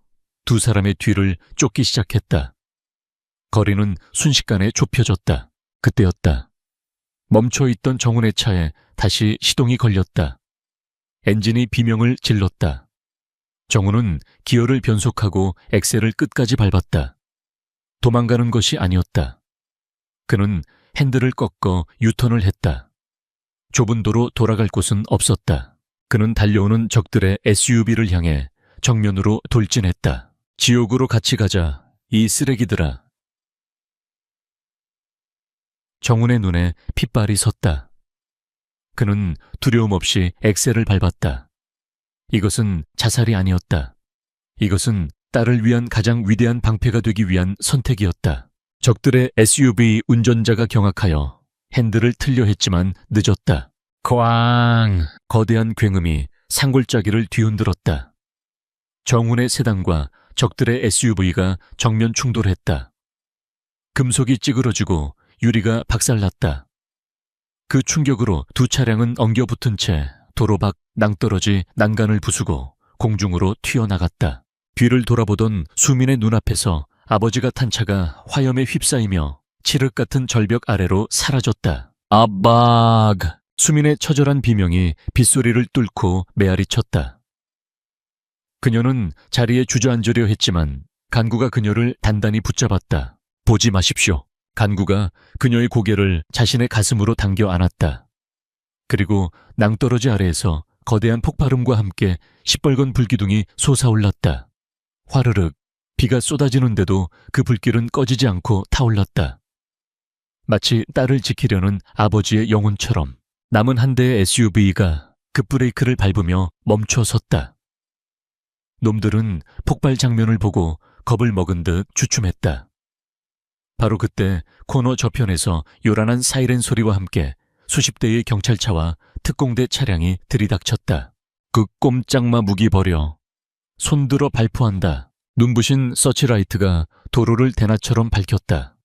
두 사람의 뒤를 쫓기 시작했다. 거리는 순식간에 좁혀졌다. 그때였다. 멈춰있던 정훈의 차에 다시 시동이 걸렸다. 엔진이 비명을 질렀다. 정훈은 기어를 변속하고 엑셀을 끝까지 밟았다. 도망가는 것이 아니었다. 그는 핸들을 꺾어 유턴을 했다. 좁은 도로 돌아갈 곳은 없었다. 그는 달려오는 적들의 SUV를 향해 정면으로 돌진했다. 지옥으로 같이 가자, 이 쓰레기들아. 정훈의 눈에 핏발이 섰다. 그는 두려움 없이 엑셀을 밟았다. 이것은 자살이 아니었다. 이것은 딸을 위한 가장 위대한 방패가 되기 위한 선택이었다. 적들의 SUV 운전자가 경악하여 핸들을 틀려 했지만 늦었다. 쾅! 거대한 굉음이 산골짜기를 뒤흔들었다. 정훈의 세단과 적들의 SUV가 정면 충돌했다. 금속이 찌그러지고 유리가 박살났다. 그 충격으로 두 차량은 엉겨붙은 채 도로 밖 낭떠러지 난간을 부수고 공중으로 튀어나갔다. 뒤를 돌아보던 수민의 눈앞에서 아버지가 탄 차가 화염에 휩싸이며 칠흑 같은 절벽 아래로 사라졌다. 아박! 수민의 처절한 비명이 빗소리를 뚫고 메아리 쳤다. 그녀는 자리에 주저앉으려 했지만 간구가 그녀를 단단히 붙잡았다. 보지 마십시오. 간구가 그녀의 고개를 자신의 가슴으로 당겨 안았다. 그리고 낭떠러지 아래에서 거대한 폭발음과 함께 시뻘건 불기둥이 솟아올랐다. 화르륵 비가 쏟아지는데도 그 불길은 꺼지지 않고 타올랐다. 마치 딸을 지키려는 아버지의 영혼처럼 남은 한 대의 SUV가 급브레이크를 밟으며 멈춰 섰다. 놈들은 폭발 장면을 보고 겁을 먹은 듯 주춤했다. 바로 그때 코너 저편에서 요란한 사이렌 소리와 함께 수십 대의 경찰차와 특공대 차량이 들이닥쳤다. 그 꼼짝마 무기 버려. 손들어 발포한다. 눈부신 서치라이트가 도로를 대낮처럼 밝혔다.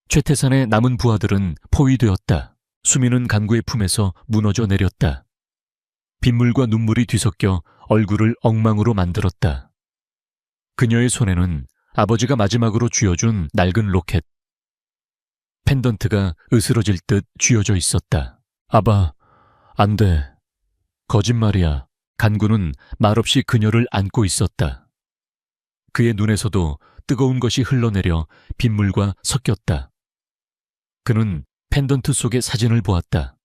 최태산의 남은 부하들은 포위되었다. 수민은 간구의 품에서 무너져 내렸다. 빗물과 눈물이 뒤섞여 얼굴을 엉망으로 만들었다. 그녀의 손에는 아버지가 마지막으로 쥐어준 낡은 로켓. 펜던트가 으스러질 듯 쥐어져 있었다. 아바, 안 돼. 거짓말이야. 간구는 말없이 그녀를 안고 있었다. 그의 눈에서도 뜨거운 것이 흘러내려 빗물과 섞였다. 그는 펜던트 속의 사진을 보았다.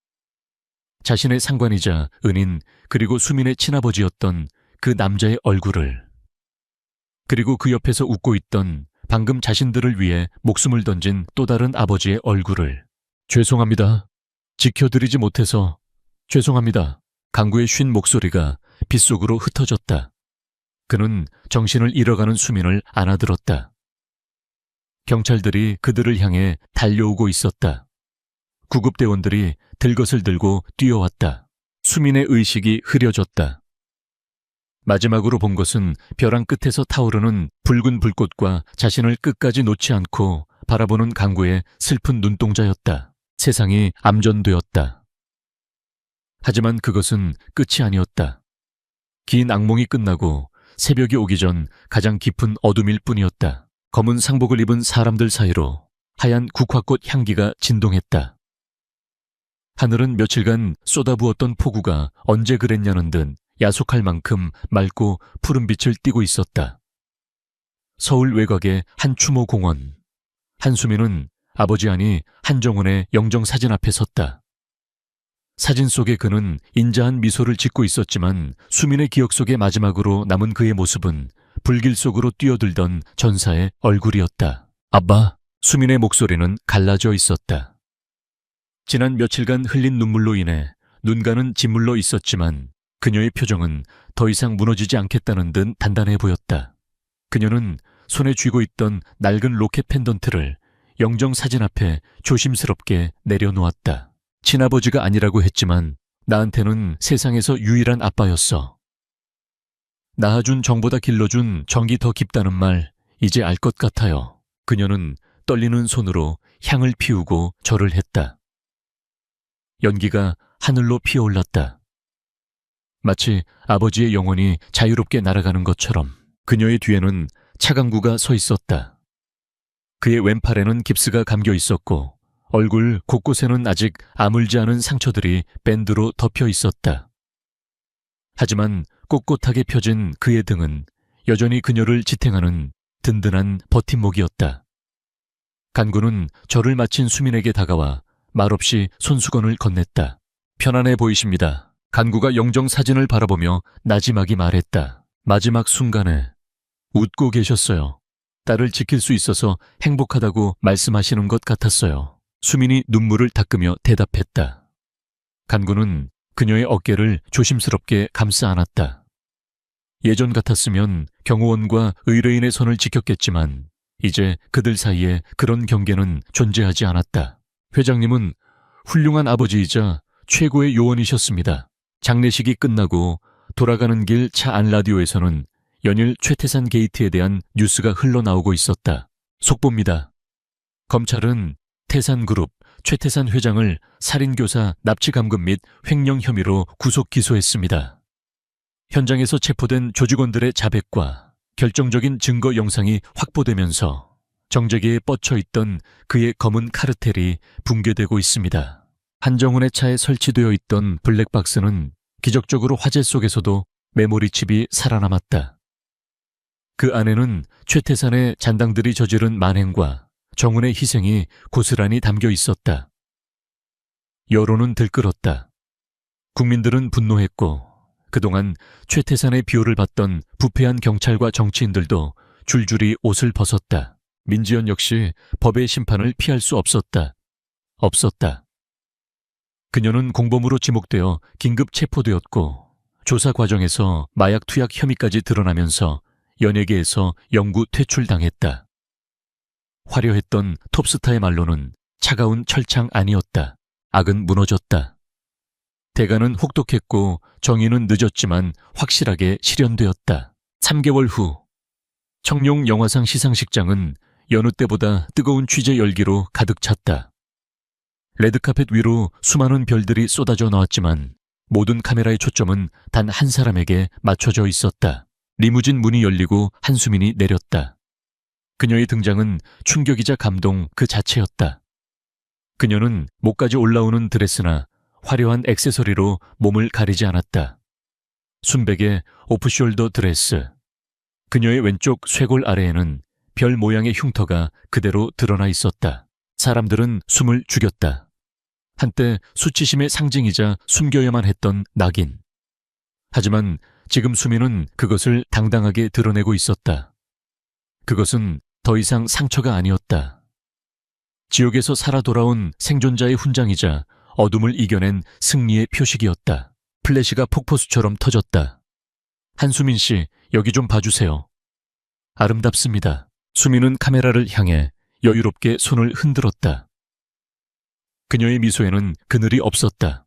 자신의 상관이자 은인 그리고 수민의 친아버지였던 그 남자의 얼굴을, 그리고 그 옆에서 웃고 있던 방금 자신들을 위해 목숨을 던진 또 다른 아버지의 얼굴을. 죄송합니다. 지켜드리지 못해서 죄송합니다. 간구의 쉰 목소리가 빗속으로 흩어졌다. 그는 정신을 잃어가는 수민을 안아들었다. 경찰들이 그들을 향해 달려오고 있었다. 구급대원들이 들것을 들고 뛰어왔다. 수민의 의식이 흐려졌다. 마지막으로 본 것은 벼랑 끝에서 타오르는 붉은 불꽃과 자신을 끝까지 놓지 않고 바라보는 간구의 슬픈 눈동자였다. 세상이 암전되었다. 하지만 그것은 끝이 아니었다. 긴 악몽이 끝나고 새벽이 오기 전 가장 깊은 어둠일 뿐이었다. 검은 상복을 입은 사람들 사이로 하얀 국화꽃 향기가 진동했다. 하늘은 며칠간 쏟아부었던 폭우가 언제 그랬냐는 듯 야속할 만큼 맑고 푸른 빛을 띠고 있었다. 서울 외곽의 한 추모 공원. 한수민은 아버지 아니 한정훈의 영정사진 앞에 섰다. 사진 속에 그는 인자한 미소를 짓고 있었지만 수민의 기억 속에 마지막으로 남은 그의 모습은 불길 속으로 뛰어들던 전사의 얼굴이었다. 아빠, 수민의 목소리는 갈라져 있었다. 지난 며칠간 흘린 눈물로 인해 눈가는 짓물러 있었지만 그녀의 표정은 더 이상 무너지지 않겠다는 듯 단단해 보였다. 그녀는 손에 쥐고 있던 낡은 로켓 펜던트를 영정 사진 앞에 조심스럽게 내려놓았다. 친아버지가 아니라고 했지만 나한테는 세상에서 유일한 아빠였어. 낳아준 정보다 길러준 정이 더 깊다는 말 이제 알 것 같아요. 그녀는 떨리는 손으로 향을 피우고 절을 했다. 연기가 하늘로 피어올랐다. 마치 아버지의 영혼이 자유롭게 날아가는 것처럼. 그녀의 뒤에는 차강구가 서 있었다. 그의 왼팔에는 깁스가 감겨 있었고 얼굴 곳곳에는 아직 아물지 않은 상처들이 밴드로 덮여 있었다. 하지만 꼿꼿하게 펴진 그의 등은 여전히 그녀를 지탱하는 든든한 버팀목이었다. 간구는 절을 마친 수민에게 다가와 말없이 손수건을 건넸다. 편안해 보이십니다. 간구가 영정 사진을 바라보며 나지막이 말했다. 마지막 순간에 웃고 계셨어요. 딸을 지킬 수 있어서 행복하다고 말씀하시는 것 같았어요. 수민이 눈물을 닦으며 대답했다. 간구는 그녀의 어깨를 조심스럽게 감싸 안았다. 예전 같았으면 경호원과 의뢰인의 선을 지켰겠지만 이제 그들 사이에 그런 경계는 존재하지 않았다. 회장님은 훌륭한 아버지이자 최고의 요원이셨습니다. 장례식이 끝나고 돌아가는 길 차 안 라디오에서는 연일 최태산 게이트에 대한 뉴스가 흘러나오고 있었다. 속보입니다. 검찰은 태산그룹 최태산 회장을 살인교사 납치감금 및 횡령 혐의로 구속 기소했습니다. 현장에서 체포된 조직원들의 자백과 결정적인 증거 영상이 확보되면서 정재계에 뻗쳐있던 그의 검은 카르텔이 붕괴되고 있습니다. 한정훈의 차에 설치되어 있던 블랙박스는 기적적으로 화재 속에서도 메모리칩이 살아남았다. 그 안에는 최태산의 잔당들이 저지른 만행과 정훈의 희생이 고스란히 담겨 있었다. 여론은 들끓었다. 국민들은 분노했고 그동안 최태산의 비호를 받던 부패한 경찰과 정치인들도 줄줄이 옷을 벗었다. 민지연 역시 법의 심판을 피할 수 없었다. 그녀는 공범으로 지목되어 긴급 체포되었고 조사 과정에서 마약 투약 혐의까지 드러나면서 연예계에서 영구 퇴출당했다. 화려했던 톱스타의 말로는 차가운 철창 아니었다. 악은 무너졌다. 대가는 혹독했고 정의는 늦었지만 확실하게 실현되었다. 3개월 후 청룡 영화상 시상식장은 여느 때보다 뜨거운 취재 열기로 가득 찼다. 레드카펫 위로 수많은 별들이 쏟아져 나왔지만 모든 카메라의 초점은 단 한 사람에게 맞춰져 있었다. 리무진 문이 열리고 한수민이 내렸다. 그녀의 등장은 충격이자 감동 그 자체였다. 그녀는 목까지 올라오는 드레스나 화려한 액세서리로 몸을 가리지 않았다. 순백의 오프숄더 드레스. 그녀의 왼쪽 쇄골 아래에는 별 모양의 흉터가 그대로 드러나 있었다. 사람들은 숨을 죽였다. 한때 수치심의 상징이자 숨겨야만 했던 낙인. 하지만 지금 수민은 그것을 당당하게 드러내고 있었다. 그것은 더 이상 상처가 아니었다. 지옥에서 살아 돌아온 생존자의 훈장이자 어둠을 이겨낸 승리의 표식이었다. 플래시가 폭포수처럼 터졌다. 한수민 씨, 여기 좀 봐주세요. 아름답습니다. 수민은 카메라를 향해 여유롭게 손을 흔들었다. 그녀의 미소에는 그늘이 없었다.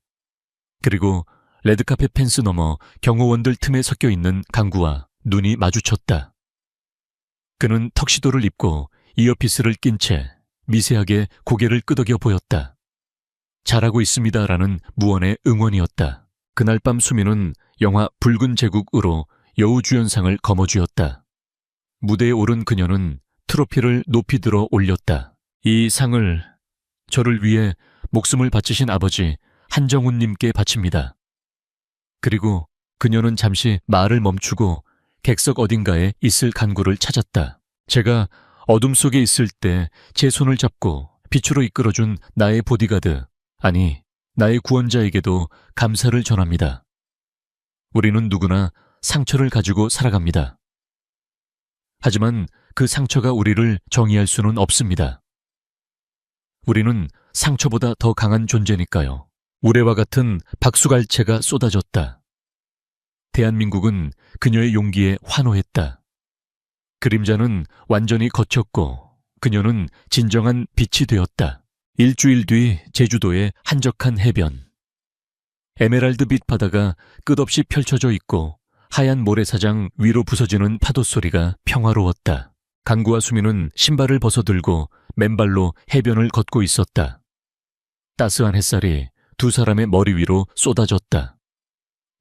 그리고 레드카펫 펜스 너머 경호원들 틈에 섞여 있는 강구와 눈이 마주쳤다. 그는 턱시도를 입고 이어피스를 낀 채 미세하게 고개를 끄덕여 보였다. 잘하고 있습니다라는 무언의 응원이었다. 그날 밤 수민은 영화 붉은 제국으로 여우주연상을 거머쥐었다. 무대에 오른 그녀는 트로피를 높이 들어 올렸다. 이 상을 저를 위해 목숨을 바치신 아버지 한정훈님께 바칩니다. 그리고 그녀는 잠시 말을 멈추고 객석 어딘가에 있을 간구를 찾았다. 제가 어둠 속에 있을 때 제 손을 잡고 빛으로 이끌어준 나의 보디가드, 아니 나의 구원자에게도 감사를 전합니다. 우리는 누구나 상처를 가지고 살아갑니다. 하지만 그 상처가 우리를 정의할 수는 없습니다. 우리는 상처보다 더 강한 존재니까요. 우레와 같은 박수갈채가 쏟아졌다. 대한민국은 그녀의 용기에 환호했다. 그림자는 완전히 걷혔고 그녀는 진정한 빛이 되었다. 일주일 뒤 제주도의 한적한 해변. 에메랄드빛 바다가 끝없이 펼쳐져 있고 하얀 모래사장 위로 부서지는 파도 소리가 평화로웠다. 강구와 수민은 신발을 벗어들고 맨발로 해변을 걷고 있었다. 따스한 햇살이 두 사람의 머리 위로 쏟아졌다.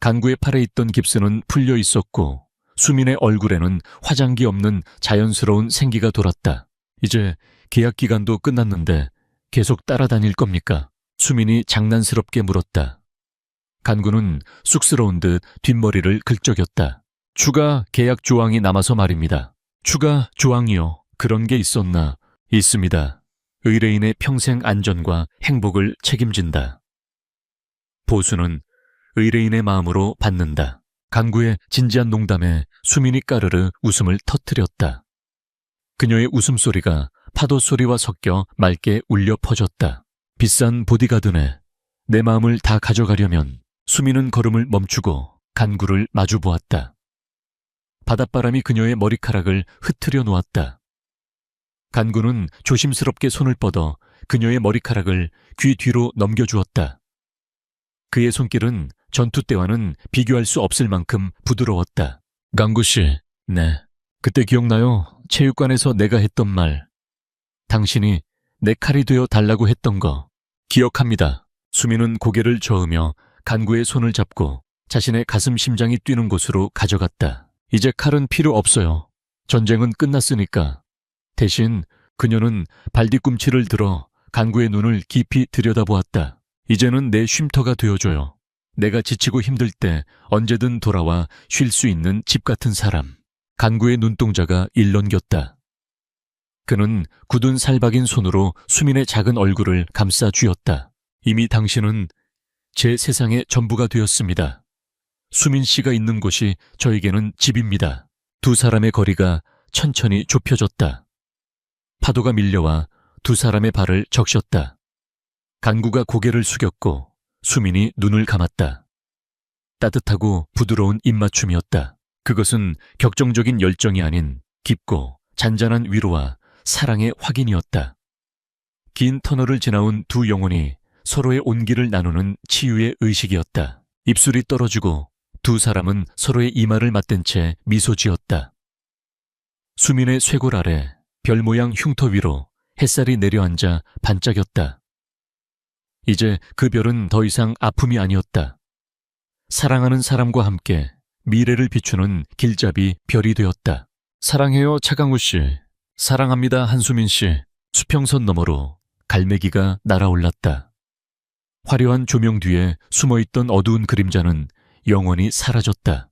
강구의 팔에 있던 깁스는 풀려 있었고 수민의 얼굴에는 화장기 없는 자연스러운 생기가 돌았다. 이제 계약 기간도 끝났는데 계속 따라다닐 겁니까? 수민이 장난스럽게 물었다. 간구는 쑥스러운 듯 뒷머리를 긁적였다. 추가 계약 조항이 남아서 말입니다. 추가 조항이요? 그런 게 있었나? 있습니다. 의뢰인의 평생 안전과 행복을 책임진다. 보수는 의뢰인의 마음으로 받는다. 강구의 진지한 농담에 수민이 까르르 웃음을 터뜨렸다. 그녀의 웃음소리가 파도 소리와 섞여 맑게 울려 퍼졌다. 비싼 보디가드네. 내 마음을 다 가져가려면. 수민은 걸음을 멈추고 간구를 마주보았다. 바닷바람이 그녀의 머리카락을 흩트려 놓았다. 간구는 조심스럽게 손을 뻗어 그녀의 머리카락을 귀 뒤로 넘겨주었다. 그의 손길은 전투 때와는 비교할 수 없을 만큼 부드러웠다. 강구 씨, 네. 그때 기억나요? 체육관에서 내가 했던 말. 당신이 내 칼이 되어 달라고 했던 거. 기억합니다. 수민은 고개를 저으며 간구의 손을 잡고 자신의 가슴 심장이 뛰는 곳으로 가져갔다. 이제 칼은 필요 없어요. 전쟁은 끝났으니까. 대신 그녀는 발뒤꿈치를 들어 간구의 눈을 깊이 들여다보았다. 이제는 내 쉼터가 되어줘요. 내가 지치고 힘들 때 언제든 돌아와 쉴 수 있는 집 같은 사람. 간구의 눈동자가 일렁겼다. 그는 굳은 살박인 손으로 수민의 작은 얼굴을 감싸 쥐었다. 이미 당신은 제 세상의 전부가 되었습니다. 수민 씨가 있는 곳이 저에게는 집입니다. 두 사람의 거리가 천천히 좁혀졌다. 파도가 밀려와 두 사람의 발을 적셨다. 간구가 고개를 숙였고 수민이 눈을 감았다. 따뜻하고 부드러운 입맞춤이었다. 그것은 격정적인 열정이 아닌 깊고 잔잔한 위로와 사랑의 확인이었다. 긴 터널을 지나온 두 영혼이 서로의 온기를 나누는 치유의 의식이었다. 입술이 떨어지고 두 사람은 서로의 이마를 맞댄 채 미소 지었다. 수민의 쇄골 아래 별 모양 흉터 위로 햇살이 내려앉아 반짝였다. 이제 그 별은 더 이상 아픔이 아니었다. 사랑하는 사람과 함께 미래를 비추는 길잡이 별이 되었다. 사랑해요, 차강우 씨. 사랑합니다, 한수민 씨. 수평선 너머로 갈매기가 날아올랐다. 화려한 조명 뒤에 숨어있던 어두운 그림자는 영원히 사라졌다.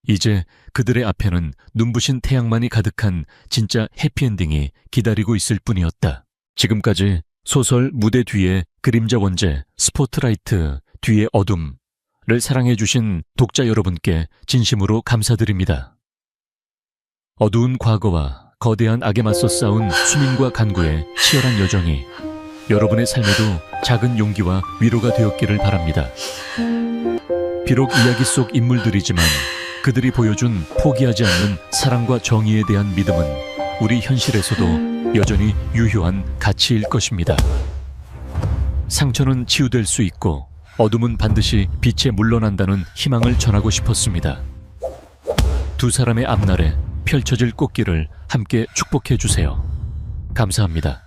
이제 그들의 앞에는 눈부신 태양만이 가득한 진짜 해피엔딩이 기다리고 있을 뿐이었다. 지금까지 소설 무대 뒤에 그림자 원제 스포트라이트 뒤의 어둠을 사랑해주신 독자 여러분께 진심으로 감사드립니다. 어두운 과거와 거대한 악에 맞서 싸운 수민과 간구의 치열한 여정이 여러분의 삶에도 작은 용기와 위로가 되었기를 바랍니다. 비록 이야기 속 인물들이지만 그들이 보여준 포기하지 않는 사랑과 정의에 대한 믿음은 우리 현실에서도 여전히 유효한 가치일 것입니다. 상처는 치유될 수 있고 어둠은 반드시 빛에 물러난다는 희망을 전하고 싶었습니다. 두 사람의 앞날에 펼쳐질 꽃길을 함께 축복해 주세요. 감사합니다.